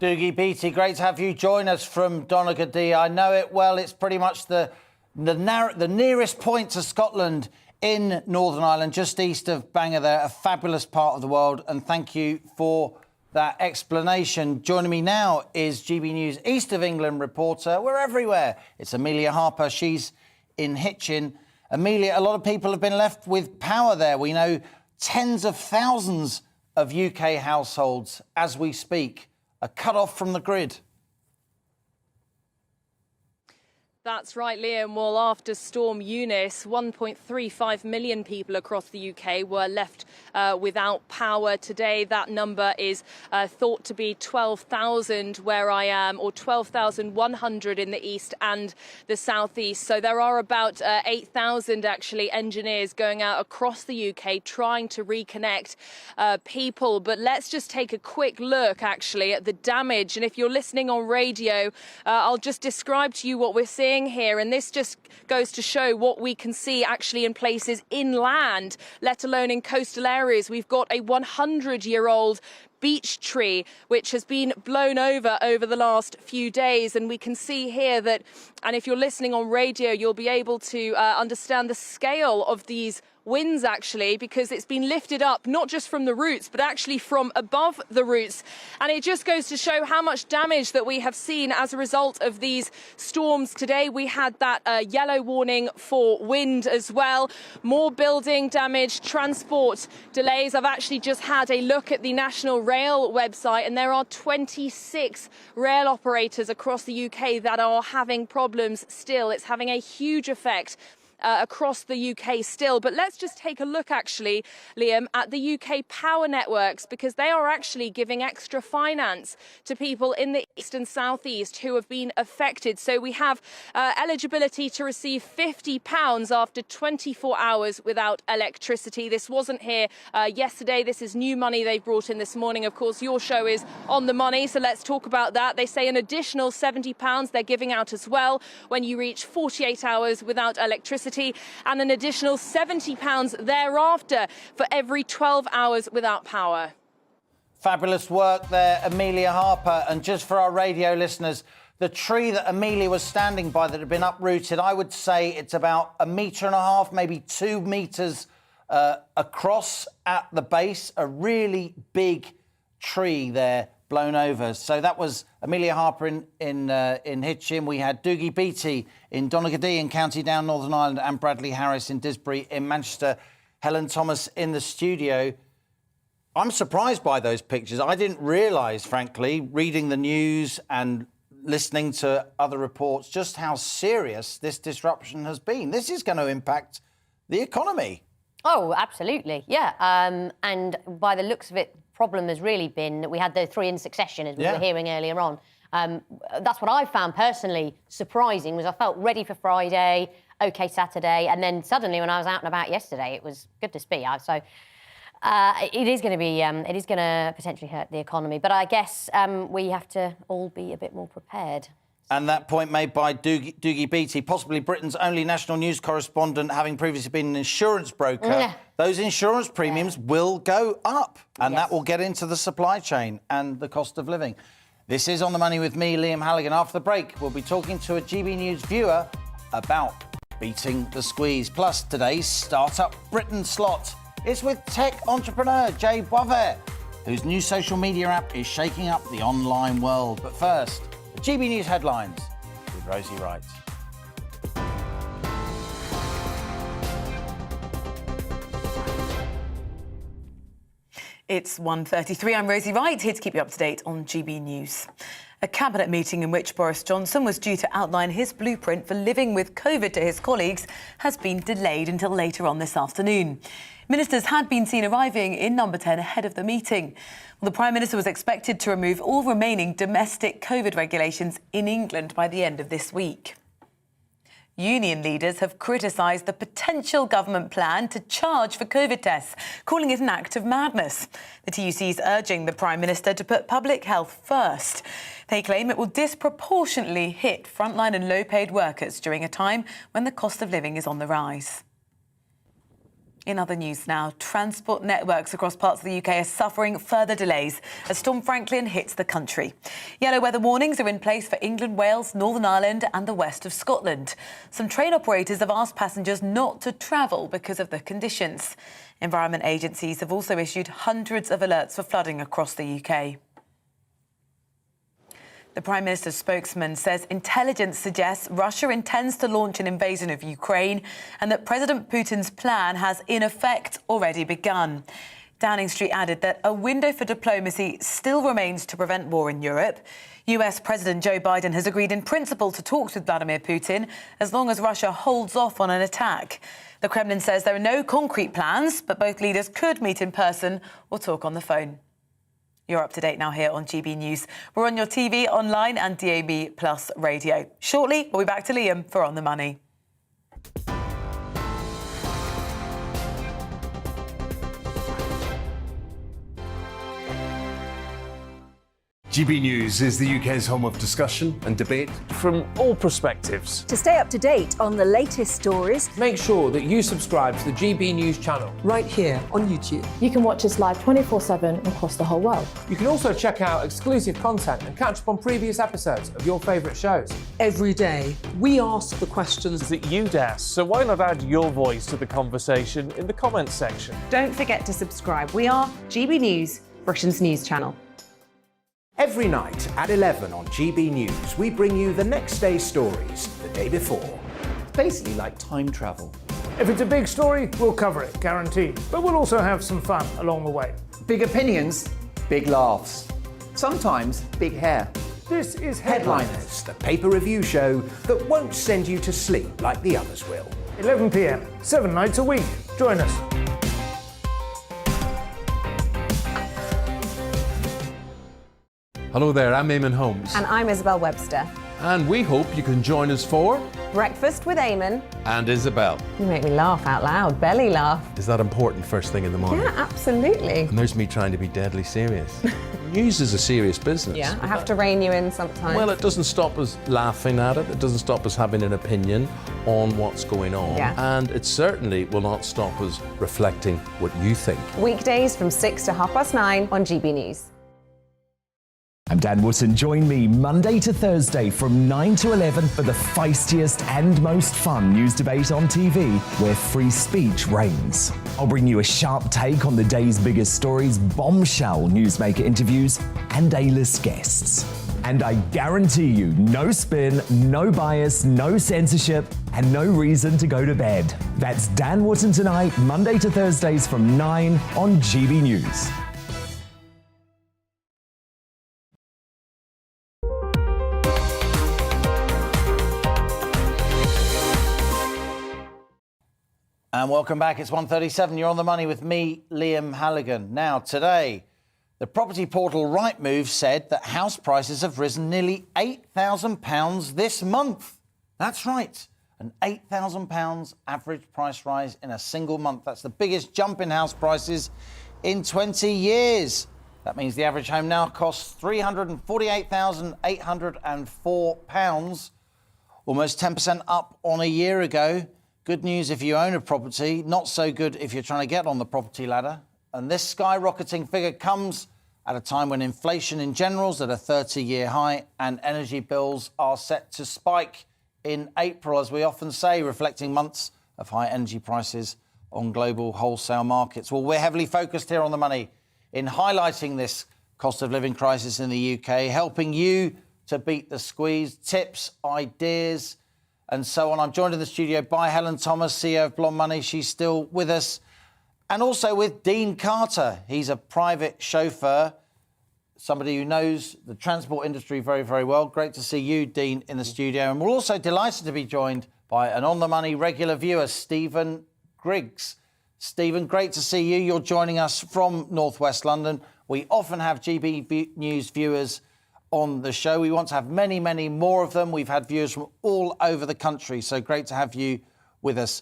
Dougie Beattie, great to have you join us from Donaghadee. I know it well. It's pretty much the nearest point to Scotland in Northern Ireland, just east of Bangor there, a fabulous part of the world. And thank you for that explanation. Joining me now is GB News East of England reporter. We're everywhere. It's Amelia Harper. She's in Hitchin. Amelia, a lot of people have been left with power there. We know tens of thousands of UK households, as we speak, are cut off from the grid.
That's right, Liam. Well, after Storm Eunice, 1.35 million people across the UK were left without power today. That number is thought to be 12,000 where I am, or 12,100 in the east and the southeast. So there are about 8,000 actually engineers going out across the UK trying to reconnect people. But let's just take a quick look actually at the damage. And if you're listening on radio, I'll just describe to you what we're seeing here, and this just goes to show what we can see actually in places inland, let alone in coastal areas. We've got a 100-year-old beech tree which has been blown over the last few days, and we can see here that, and if you're listening on radio, you'll be able to understand the scale of these winds, actually, because it's been lifted up not just from the roots, but actually from above the roots. And it just goes to show how much damage that we have seen as a result of these storms today. We had that yellow warning for wind as well. More building damage, transport delays. I've actually just had a look at the National Rail website, and there are 26 rail operators across the UK that are having problems still. It's having a huge effect across the UK still. But let's just take a look, actually, Liam, at the UK power networks, because they are actually giving extra finance to people in the east and southeast who have been affected. So we have eligibility to receive £50 after 24 hours without electricity. This wasn't here yesterday. This is new money they've brought in this morning. Of course, your show is On the Money, so let's talk about that. They say an additional £70 they're giving out as well when you reach 48 hours without electricity, and an additional £70 thereafter for every 12 hours without power.
Fabulous work there, Amelia Harper. And just for our radio listeners, the tree that Amelia was standing by that had been uprooted, I would say it's about 1.5 metres, maybe 2 metres across at the base. A really big tree there blown over. So that was Amelia Harper in Hitchin. We had Doogie Beattie in Donaghadee in County Down, Northern Ireland, and Bradley Harris in Disbury in Manchester. Helen Thomas in the studio. I'm surprised by those pictures. I didn't realise, frankly, reading the news and listening to other reports, just how serious this disruption has been. This is going to impact the economy.
Oh, absolutely, yeah. And by the looks of it, problem has really been that we had the 3 in succession, as we were hearing earlier on. That's what I found personally surprising, was I felt ready for Friday, OK Saturday, and then suddenly when I was out and about yesterday, it was good to see. So it is going to be, it is going to potentially hurt the economy. But I guess we have to all be a bit more prepared.
And that point made by Doogie Beattie, possibly Britain's only national news correspondent, having previously been an insurance broker. Those insurance premiums will go up, and that will get into the supply chain and the cost of living. This is On the Money with me, Liam Halligan. After the break, we'll be talking to a GB News viewer about beating the squeeze. Plus, today's Startup Britain slot is with tech entrepreneur Jay Boisvert, whose new social media app is shaking up the online world. But first, the GB News headlines with Rosie Wright.
It's 1:33. I'm Rosie Wright, here to keep you up to date on GB News. A cabinet meeting in which Boris Johnson was due to outline his blueprint for living with COVID to his colleagues has been delayed until later on this afternoon. Ministers had been seen arriving in Number 10 ahead of the meeting. Well, the Prime Minister was expected to remove all remaining domestic COVID regulations in England by the end of this week. Union leaders have criticised the potential government plan to charge for COVID tests, calling it an act of madness. The TUC is urging the Prime Minister to put public health first. They claim it will disproportionately hit frontline and low-paid workers during a time when the cost of living is on the rise. In other news now, transport networks across parts of the UK are suffering further delays as Storm Franklin hits the country. Yellow weather warnings are in place for England, Wales, Northern Ireland and the west of Scotland. Some train operators have asked passengers not to travel because of the conditions. Environment agencies have also issued hundreds of alerts for flooding across the UK. The Prime Minister's spokesman says intelligence suggests Russia intends to launch an invasion of Ukraine and that President Putin's plan has, in effect, already begun. Downing Street added that a window for diplomacy still remains to prevent war in Europe. US President Joe Biden has agreed in principle to talks with Vladimir Putin as long as Russia holds off on an attack. The Kremlin says there are no concrete plans, but both leaders could meet in person or talk on the phone. You're up to date now here on GB News. We're on your TV, online and DAB+ radio. Shortly, we'll be back to Liam for On the Money.
GB News is the UK's home of discussion and debate.
From all perspectives.
To stay up to date on the latest stories,
make sure that you subscribe to the GB News channel
right here on YouTube.
You can watch us live 24/7 across the whole world.
You can also check out exclusive content and catch up on previous episodes of your favourite shows.
Every day, we ask the questions
that you'd ask, so why not add your voice to the conversation in the comments section?
Don't forget to subscribe. We are GB News, Britain's news channel.
Every night at 11 on GB News, we bring you the next day's stories the day before.
It's basically like time travel.
If it's a big story, we'll cover it, guaranteed. But we'll also have some fun along the way.
Big opinions, big laughs. Sometimes big hair.
This is
Headliners, the paper review show that won't send you to sleep like the others will.
11 p.m, 7 nights a week. Join us.
Hello there, I'm Eamon Holmes.
And I'm Isabel Webster.
And we hope you can join us for
Breakfast with Eamon.
And Isabel.
You make me laugh out loud, belly laugh.
Is that important first thing in the morning?
Yeah, absolutely.
And there's me trying to be deadly serious. News is a serious business.
Yeah, I have to rein you in sometimes.
Well, it doesn't stop us laughing at it. It doesn't stop us having an opinion on what's going on.
Yeah.
And it certainly will not stop us reflecting what you think.
Weekdays from 6 to 9:30 on GB News.
I'm Dan Wootton. Join me Monday to Thursday from 9 to 11 for the feistiest and most fun news debate on TV, where free speech reigns. I'll bring you a sharp take on the day's biggest stories, bombshell newsmaker interviews, and A-list guests. And I guarantee you, no spin, no bias, no censorship, and no reason to go to bed. That's Dan Wootton tonight, Monday to Thursdays from 9 on GB News.
And welcome back. It's 1:37. You're on the money with me, Liam Halligan. Now, today, the property portal Rightmove said that house prices have risen nearly £8,000 this month. That's right, an £8,000 average price rise in a single month. That's the biggest jump in house prices in 20 years. That means the average home now costs £348,804, almost 10% up on a year ago. Good news if you own a property, not so good if you're trying to get on the property ladder. And this skyrocketing figure comes at a time when inflation in general is at a 30-year high and energy bills are set to spike in April, as we often say, reflecting months of high energy prices on global wholesale markets. Well, we're heavily focused here on The Money in highlighting this cost of living crisis in the UK, helping you to beat the squeeze, tips, ideas, and so on. I'm joined in the studio by Helen Thomas, CEO of Blonde Money. She's still with us. And also with Dean Carter. He's a private chauffeur, somebody who knows the transport industry very, very well. Great to see you, Dean, in the studio. And we're also delighted to be joined by an On The Money regular viewer, Stephen Griggs. Stephen, great to see you. You're joining us from North West London. We often have GB News viewers on the show. We want to have many, many more of them. We've had viewers from all over the country, so great to have you with us.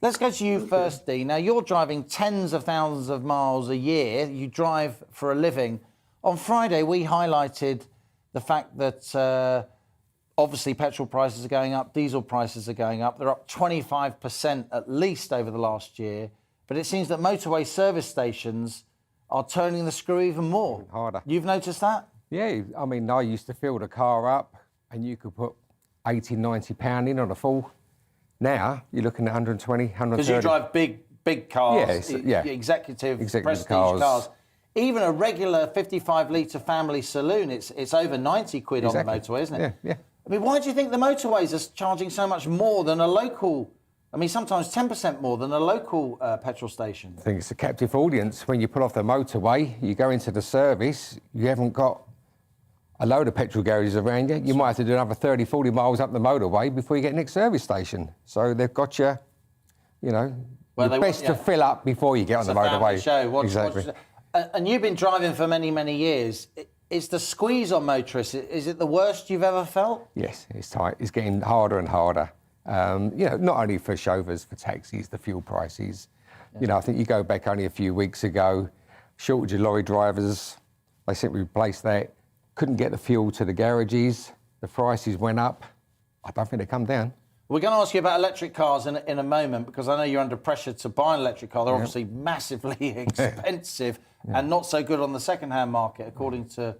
Let's go to you first, Dean. Now, you're driving tens of thousands of miles a year. You drive for a living. On Friday, we highlighted the fact that obviously petrol prices are going up, diesel prices are going up. They're up 25% at least over the last year. But it seems that motorway service stations are turning the screw even more.
Harder.
You've noticed that?
Yeah, I mean, I used to fill the car up and you could put 80, 90 pound in on a full. Now, you're looking at 120, 130.
Because you drive big cars,
yeah.
executive prestige
cars.
Even a regular 55-litre family saloon, it's over 90 quid on the motorway, isn't it?
Yeah.
I mean, why do you think the motorways are charging so much more than a local, I mean, sometimes 10% more than a local petrol station?
I think it's a captive audience. When you pull off the motorway, you go into the service, you haven't got a load of petrol garages around you. You might have to do another 30, 40 miles up the motorway before you get next service station. So they've got you, your best to fill up before you get on the motorway. Exactly.
And you've been driving for many, many years. Is the squeeze on motorists, is it the worst you've ever felt?
Yes, it's tight. It's getting harder and harder. Not only for chauffeurs, for taxis, the fuel prices. I think you go back only a few weeks ago, shortage of lorry drivers, they simply replaced that. couldn't get the fuel to the garages. The prices went up. I don't think they come down.
We're going to ask you about electric cars in a moment, because I know you're under pressure to buy an electric car. They're obviously massively expensive and not so good on the second-hand market, according to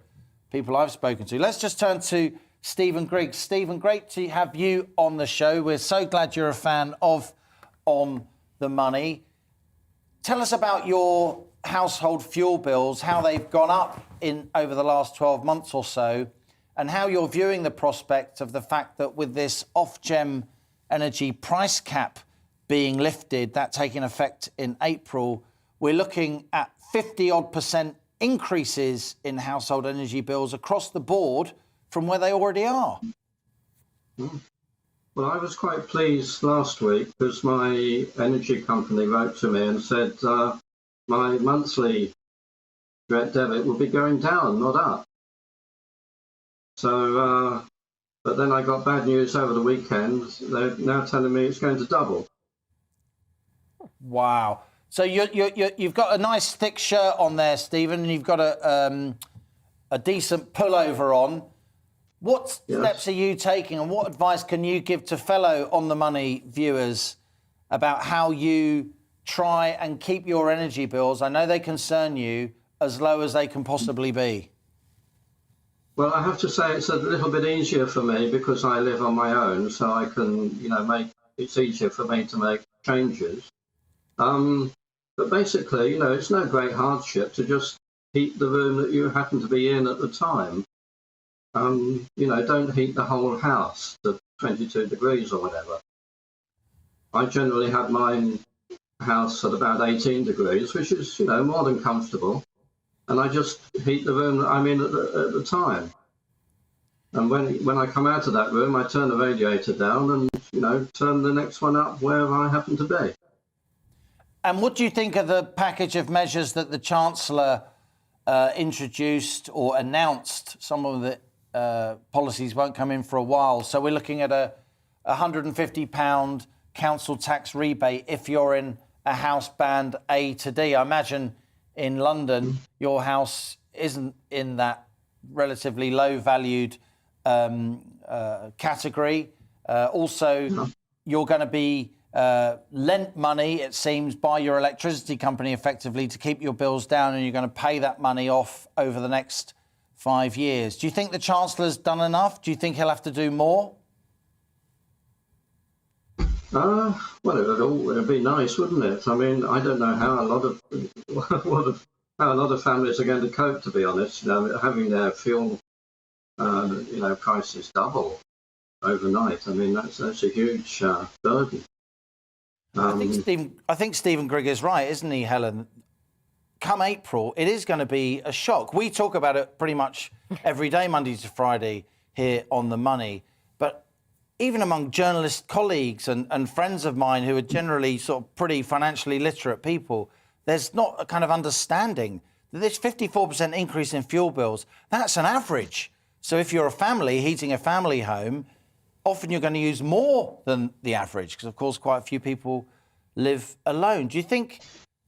people I've spoken to. Let's just turn to Stephen Griggs. Stephen, great to have you on the show. We're so glad you're a fan of On the Money. Tell us about your household fuel bills, how they've gone up over the last 12 months or so, and how you're viewing the prospect of the fact that with this Ofgem energy price cap being lifted, that taking effect in April, we're looking at 50-odd% increases in household energy bills across the board from where they already are.
Well, I was quite pleased last week because my energy company wrote to me and said my monthly direct debit will be going down, not up. So, but then I got bad news over the weekend. They're now telling me it's going to double.
Wow. So you've got a nice thick shirt on there, Stephen, and you've got a decent pullover on. What steps are you taking, and what advice can you give to fellow On the Money viewers about how you try and keep your energy bills, I know they concern you, as low as they can possibly be?
Well, I have to say it's a little bit easier for me because I live on my own, so I can, it's easier for me to make changes. But basically, it's no great hardship to just heat the room that you happen to be in at the time. Don't heat the whole house to 22 degrees or whatever. I generally have my house at about 18 degrees, which is, more than comfortable. And I just heat the room that I'm in at the time. And when I come out of that room, I turn the radiator down and, turn the next one up wherever I happen to be.
And what do you think of the package of measures that the Chancellor introduced or announced? Some of the policies won't come in for a while. So we're looking at a £150 council tax rebate if you're in a house band A to D. I imagine in London, your house isn't in that relatively low-valued category. Also, you're going to be lent money, it seems, by your electricity company effectively to keep your bills down, and you're going to pay that money off over the next 5 years. Do you think the Chancellor's done enough? Do you think he'll have to do more?
Well, it'd be nice, wouldn't it? I mean, I don't know how a lot of families are going to cope, to be honest. Having their fuel, prices double overnight. I mean, that's a huge burden.
I think Stephen Griggs is right, isn't he, Helen? Come April, it is going to be a shock. We talk about it pretty much every day, Monday to Friday, here on The Money. But even among journalist colleagues and friends of mine who are generally sort of pretty financially literate people, there's not a kind of understanding that this 54% increase in fuel bills, that's an average. So if you're a family heating a family home, often you're going to use more than the average because, of course, quite a few people live alone. Do you think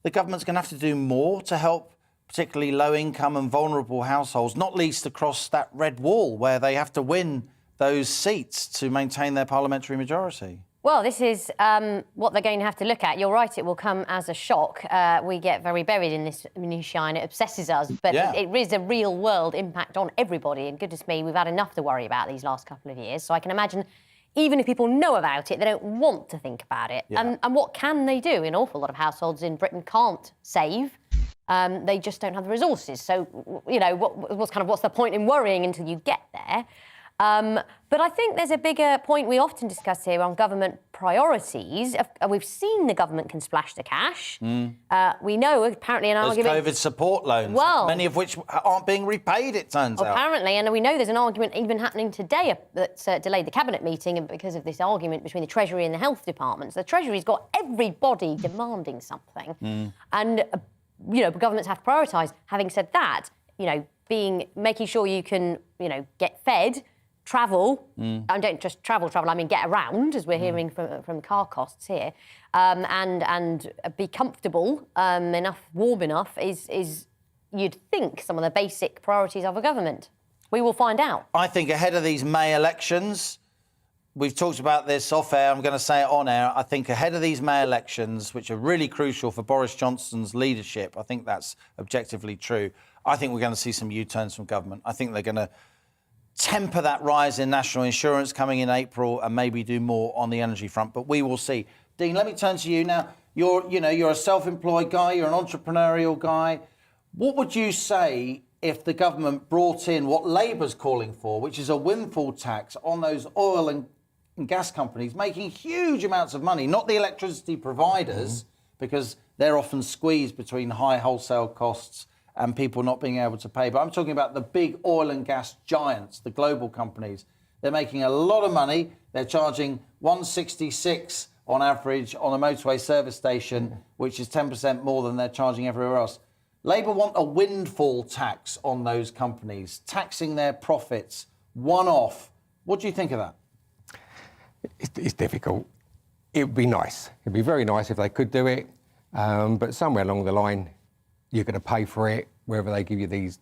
the government's going to have to do more to help particularly low-income and vulnerable households, not least across that red wall where they have to win those seats to maintain their parliamentary majority?
Well, this is what they're going to have to look at. You're right, it will come as a shock. We get very buried in this minutiae and it obsesses us. But it is a real-world impact on everybody. And goodness me, we've had enough to worry about these last couple of years. So I can imagine, even if people know about it, they don't want to think about it. Yeah. And what can they do? An awful lot of households in Britain can't save. They just don't have the resources. So, what's the point in worrying until you get there? But I think there's a bigger point we often discuss here on government priorities. We've seen the government can splash the cash. We know, apparently, an argument...
COVID support loans, many of which aren't being repaid, it turns out.
Apparently, and we know there's an argument even happening today that's delayed the Cabinet meeting because of this argument between the Treasury and the Health Department. So the Treasury's got everybody demanding something. And, governments have to prioritise. Having said that, making sure you can, get fed, travel, and don't just travel, I mean get around, as we're hearing from car costs here, and be comfortable enough, warm enough, is you'd think some of the basic priorities of a government. We will find out.
I think ahead of these May elections, we've talked about this off air, I'm going to say it on air, I think ahead of these May elections, which are really crucial for Boris Johnson's leadership, I think that's objectively true, I think we're going to see some U-turns from government. I think they're going to temper that rise in national insurance coming in April and maybe do more on the energy front, but we will see. Dean, let me turn to you now. You're a self-employed guy, you're an entrepreneurial guy. What would you say if the government brought in what Labour's calling for, which is a windfall tax on those oil and gas companies making huge amounts of money, not the electricity providers, because they're often squeezed between high wholesale costs and people not being able to pay. But I'm talking about the big oil and gas giants, the global companies. They're making a lot of money. They're charging $1.66 on average on a motorway service station, which is 10% more than they're charging everywhere else. Labour want a windfall tax on those companies, taxing their profits, one-off. What do you think of that?
It's difficult. It would be nice. It'd be very nice if they could do it, but somewhere along the line, you're going to pay for it, whether they give you these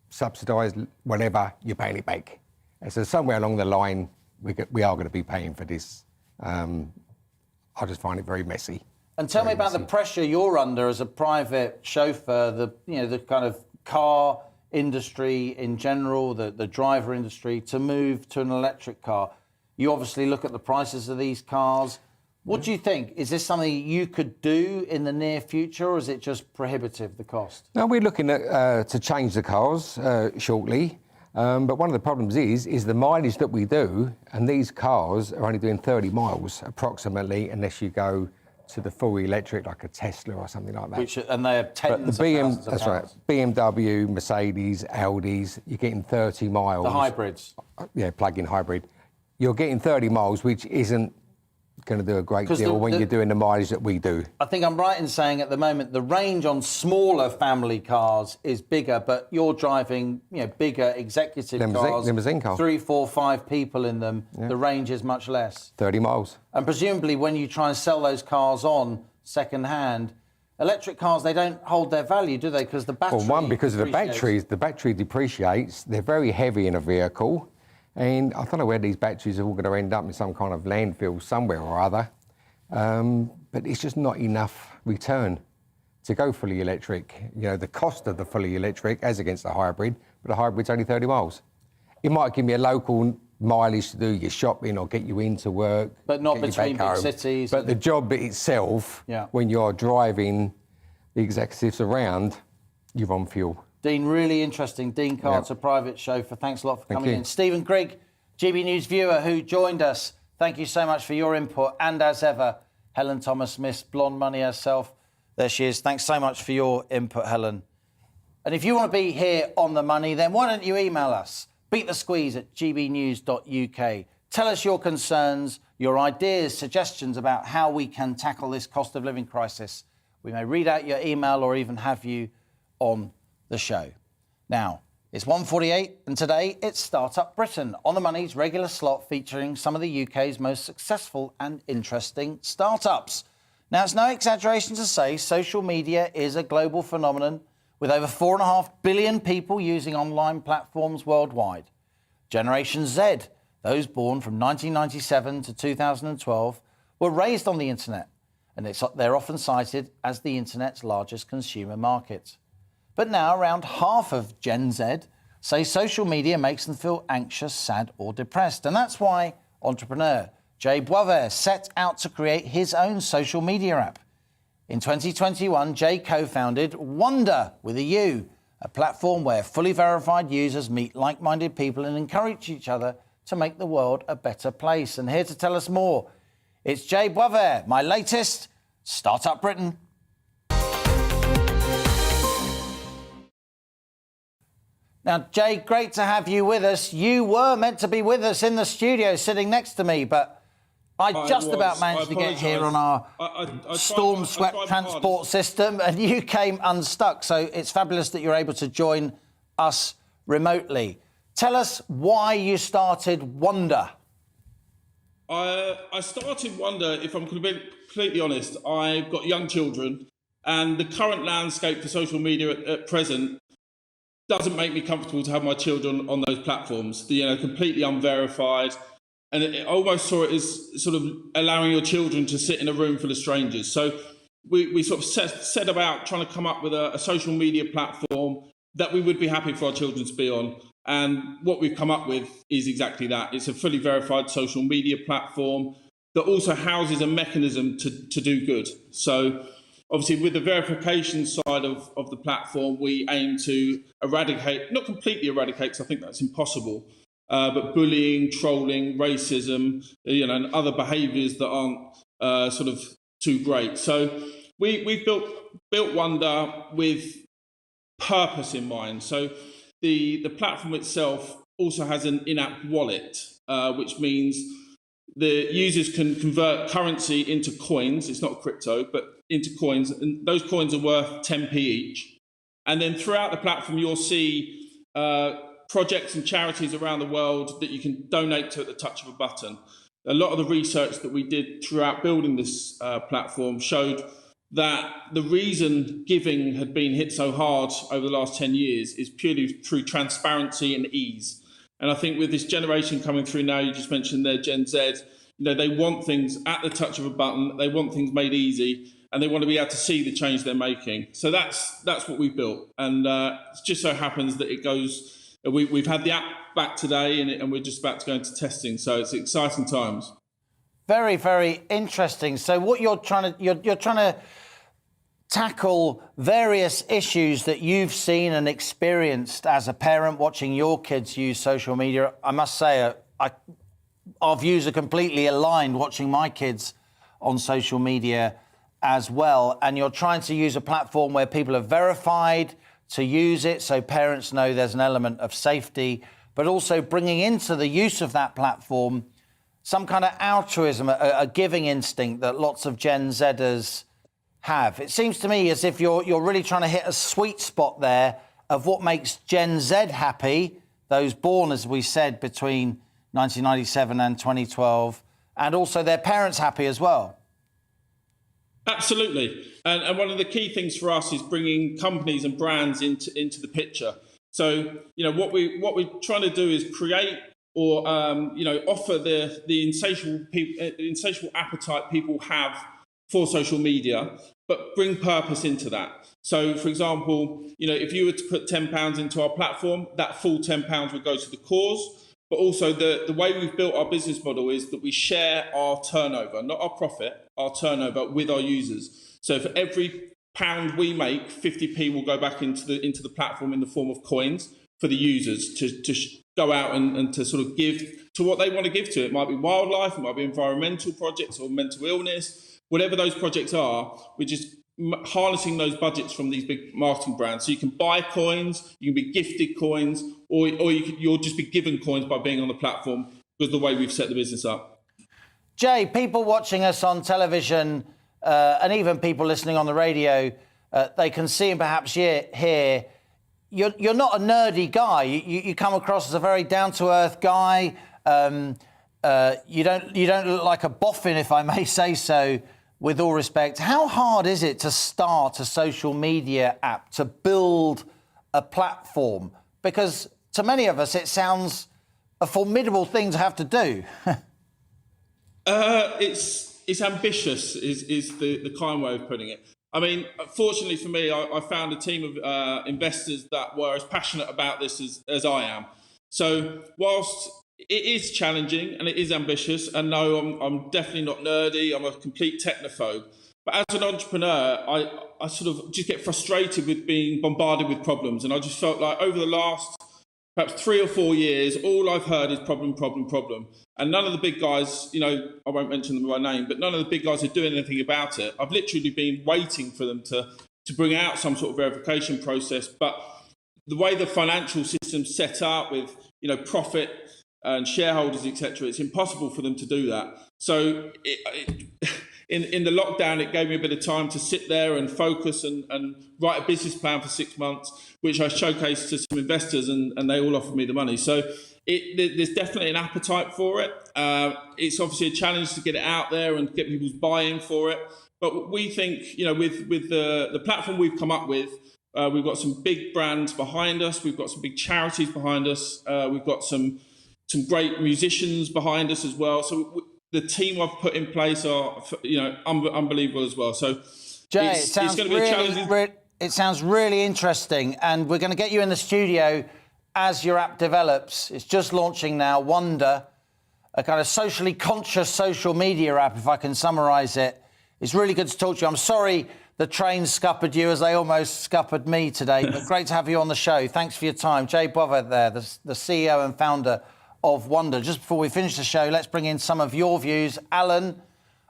subsidised, whatever, you're paying it back. And so somewhere along the line, we are going to be paying for this. I just find it very messy.
And tell me about the pressure you're under as a private chauffeur, the kind of car industry in general, the driver industry, to move to an electric car. You obviously look at the prices of these cars. What do you think? Is this something you could do in the near future, or is it just prohibitive, the cost?
No, we're looking at to change the cars shortly. But one of the problems is the mileage that we do, and these cars are only doing 30 miles approximately, unless you go to the fully electric, like a Tesla or something like that.
And they're tens of thousands of
that's
pounds.
right. BMW, Mercedes, Audis, you're getting 30 miles.
The hybrids.
Yeah, plug-in hybrid. You're getting 30 miles, which isn't going to do a great deal when you're doing the mileage that we do.
I think I'm right in saying at the moment the range on smaller family cars is bigger, but you're driving, bigger executive cars,
limousine cars,
3, 4, 5 people in them. Yeah. The range is much less.
30 miles.
And presumably, when you try and sell those cars on second hand, electric cars, they don't hold their value, do they? Because the battery.
Well, one, because of the battery depreciates. They're very heavy in a vehicle. And I don't know where these batteries are all going to end up in some kind of landfill somewhere or other. But it's just not enough return to go fully electric. The cost of the fully electric as against the hybrid, but the hybrid's only 30 miles. It might give me a local mileage to do your shopping or get you into work.
But not between big cities.
But the job itself, when you're driving the executives around, you're on fuel.
Dean, really interesting. Dean Carter, private chauffeur. Thanks a lot for coming in. Stephen Grigg, GB News viewer, who joined us. Thank you so much for your input. And as ever, Helen Thomas, Miss Blonde Money herself. There she is. Thanks so much for your input, Helen. And if you want to be here on The Money, then why don't you email us? beatthesqueeze@gbnews.uk. Tell us your concerns, your ideas, suggestions about how we can tackle this cost of living crisis. We may read out your email or even have you on the show. Now, it's 1:48 and today it's Startup Britain, On The Money's regular slot featuring some of the UK's most successful and interesting startups. Now, it's no exaggeration to say social media is a global phenomenon with over 4.5 billion people using online platforms worldwide. Generation Z, those born from 1997 to 2012, were raised on the internet, and they're often cited as the internet's largest consumer market. But now around half of Gen Z say social media makes them feel anxious, sad or depressed. And that's why entrepreneur Jay Boisvert set out to create his own social media app. In 2021, Jay co-founded Wonder with a U, a platform where fully verified users meet like-minded people and encourage each other to make the world a better place. And here to tell us more, it's Jay Boisvert, my latest Startup Britain. Now, Jay, great to have you with us. You were meant to be with us in the studio sitting next to me, but I just about managed to get here on our storm-swept transport system, and you came unstuck. So it's fabulous that you're able to join us remotely. Tell us why you started Wonder.
I started Wonder, if I'm completely honest. I've got young children, and the current landscape for social media at present doesn't make me comfortable to have my children on those platforms. Completely unverified. And I almost saw it as sort of allowing your children to sit in a room full of strangers. So we sort of set about trying to come up with a social media platform that we would be happy for our children to be on. And what we've come up with is exactly that. It's a fully verified social media platform that also houses a mechanism to do good. So obviously with the verification side of the platform, we aim to eradicate, not completely eradicate, because I think that's impossible, but bullying, trolling, racism, and other behaviours that aren't sort of too great. So we've built Wonder with purpose in mind. So the platform itself also has an in-app wallet, which means the users can convert currency into coins. It's not crypto, but into coins, and those coins are worth 10p each. And then throughout the platform, you'll see projects and charities around the world that you can donate to at the touch of a button. A lot of the research that we did throughout building this platform showed that the reason giving had been hit so hard over the last 10 years is purely through transparency and ease. And I think with this generation coming through now, you just mentioned there, Gen Z, they want things at the touch of a button, they want things made easy, and they want to be able to see the change they're making. So that's what we've built. And it just so happens that it goes, we've had the app back today and we're just about to go into testing. So it's exciting times.
Very, very interesting. So what you're trying to tackle various issues that you've seen and experienced as a parent watching your kids use social media. I must say, our views are completely aligned watching my kids on social media as well. And you're trying to use a platform where people are verified to use it, so parents know there's an element of safety, but also bringing into the use of that platform some kind of altruism, a giving instinct that lots of Gen Zers have. It seems to me as if you're really trying to hit a sweet spot there of what makes Gen Z happy, those born, as we said, between 1997 and 2012, and also their parents happy as well.
Absolutely. And one of the key things for us is bringing companies and brands into the picture. So, what we're trying to do is create or, offer the insatiable appetite people have for social media, but bring purpose into that. So, for example, if you were to put £10 into our platform, that full £10 would go to the cause. But also the way we've built our business model is that we share our turnover, not our profit, our turnover with our users. So for every pound we make, 50p will go back into the platform in the form of coins for the users to go out and to sort of give to what they want to give to. It might be wildlife, it might be environmental projects or mental illness, whatever those projects are. We're just harnessing those budgets from these big marketing brands. So you can buy coins, you can be gifted coins, or you'll just be given coins by being on the platform because of the way we've set the business up.
Jay, people watching us on television and even people listening on the radio, they can see and perhaps hear you're not a nerdy guy. You come across as a very down-to-earth guy. You don't look like a boffin, if I may say so, with all respect. How hard is it to start a social media app, to build a platform? Because to many of us, it sounds a formidable thing to have to do.
It's ambitious, is the kind way of putting it. I mean, fortunately for me, I found a team of investors that were as passionate about this as I am. So whilst it is challenging and it is ambitious, and no, I'm definitely not nerdy, I'm a complete technophobe. But as an entrepreneur, I sort of just get frustrated with being bombarded with problems. And I just felt like over the last perhaps 3 or 4 years, all I've heard is problem, problem, problem. And none of the big guys, I won't mention them by name, but none of the big guys are doing anything about it. I've literally been waiting for them to bring out some sort of verification process. But the way the financial system's set up with, profit and shareholders, etc., it's impossible for them to do that. So in the lockdown, it gave me a bit of time to sit there and focus and write a business plan for 6 months, which I showcased to some investors, and they all offered me the money. So there's definitely an appetite for it. It's obviously a challenge to get it out there and get people's buy-in for it. But we think, with the platform we've come up with, We've got some big brands behind us. We've got some big charities behind us. We've got some great musicians behind us as well. So the team I've put in place are, unbelievable as well. So
Jay,
it's going to be a challenging.
It sounds really interesting, and we're going to get you in the studio as your app develops. It's just launching now, Wonder, a kind of socially conscious social media app, if I can summarise it. It's really good to talk to you. I'm sorry the train scuppered you as they almost scuppered me today, but great to have you on the show. Thanks for your time. Jay Bover there, the CEO and founder of Wonder. Just before we finish the show, let's bring in some of your views. Alan,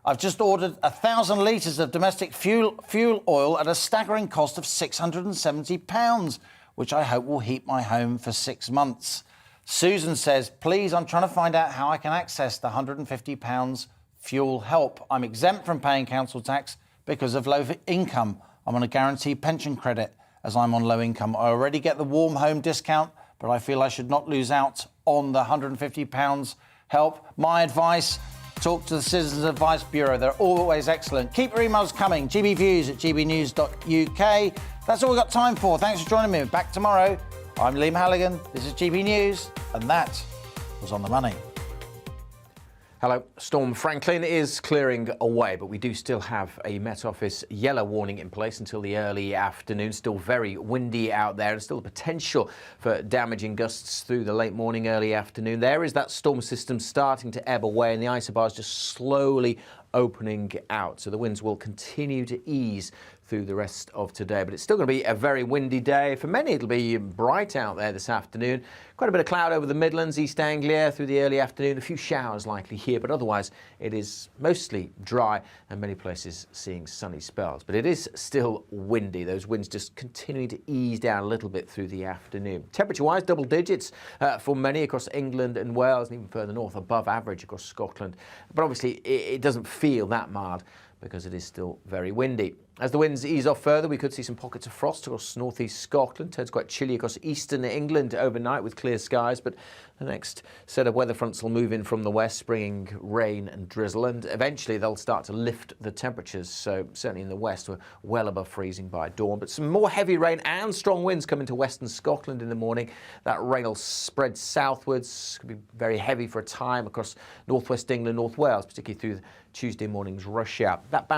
I've just ordered 1,000 litres of domestic fuel oil at a staggering cost of £670, which I hope will heat my home for 6 months. Susan says, please, I'm trying to find out how I can access the £150 fuel help. I'm exempt from paying council tax because of low income. I'm on a guaranteed pension credit as I'm on low income. I already get the warm home discount, but I feel I should not lose out on the £150 help. My advice, talk to the Citizens Advice Bureau. They're always excellent. Keep your emails coming. gbviews@gbnews.uk. That's all we've got time for. Thanks for joining me. Back tomorrow. I'm Liam Halligan. This is GB News. And that was On the Money.
Hello. Storm Franklin is clearing away, but we do still have a Met Office yellow warning in place until the early afternoon. Still very windy out there and still the potential for damaging gusts through the late morning, early afternoon. There is that storm system starting to ebb away and the isobar is just slowly opening out. So the winds will continue to ease through the rest of today, but it's still going to be a very windy day. For many, it'll be bright out there this afternoon. Quite a bit of cloud over the Midlands, East Anglia through the early afternoon. A few showers likely here, but otherwise it is mostly dry and many places seeing sunny spells. But it is still windy. Those winds just continuing to ease down a little bit through the afternoon. Temperature-wise, double digits for many across England and Wales, and even further north, above average across Scotland. But obviously it doesn't feel that mild because it is still very windy. As the winds ease off further, we could see some pockets of frost across northeast Scotland. Turns quite chilly across eastern England overnight with clear skies, but the next set of weather fronts will move in from the west, bringing rain and drizzle, and eventually they'll start to lift the temperatures. So certainly in the west, we're well above freezing by dawn, but some more heavy rain and strong winds come into western Scotland in the morning. That rain will spread southwards, could be very heavy for a time across northwest England, North Wales, particularly through Tuesday morning's rush hour. That band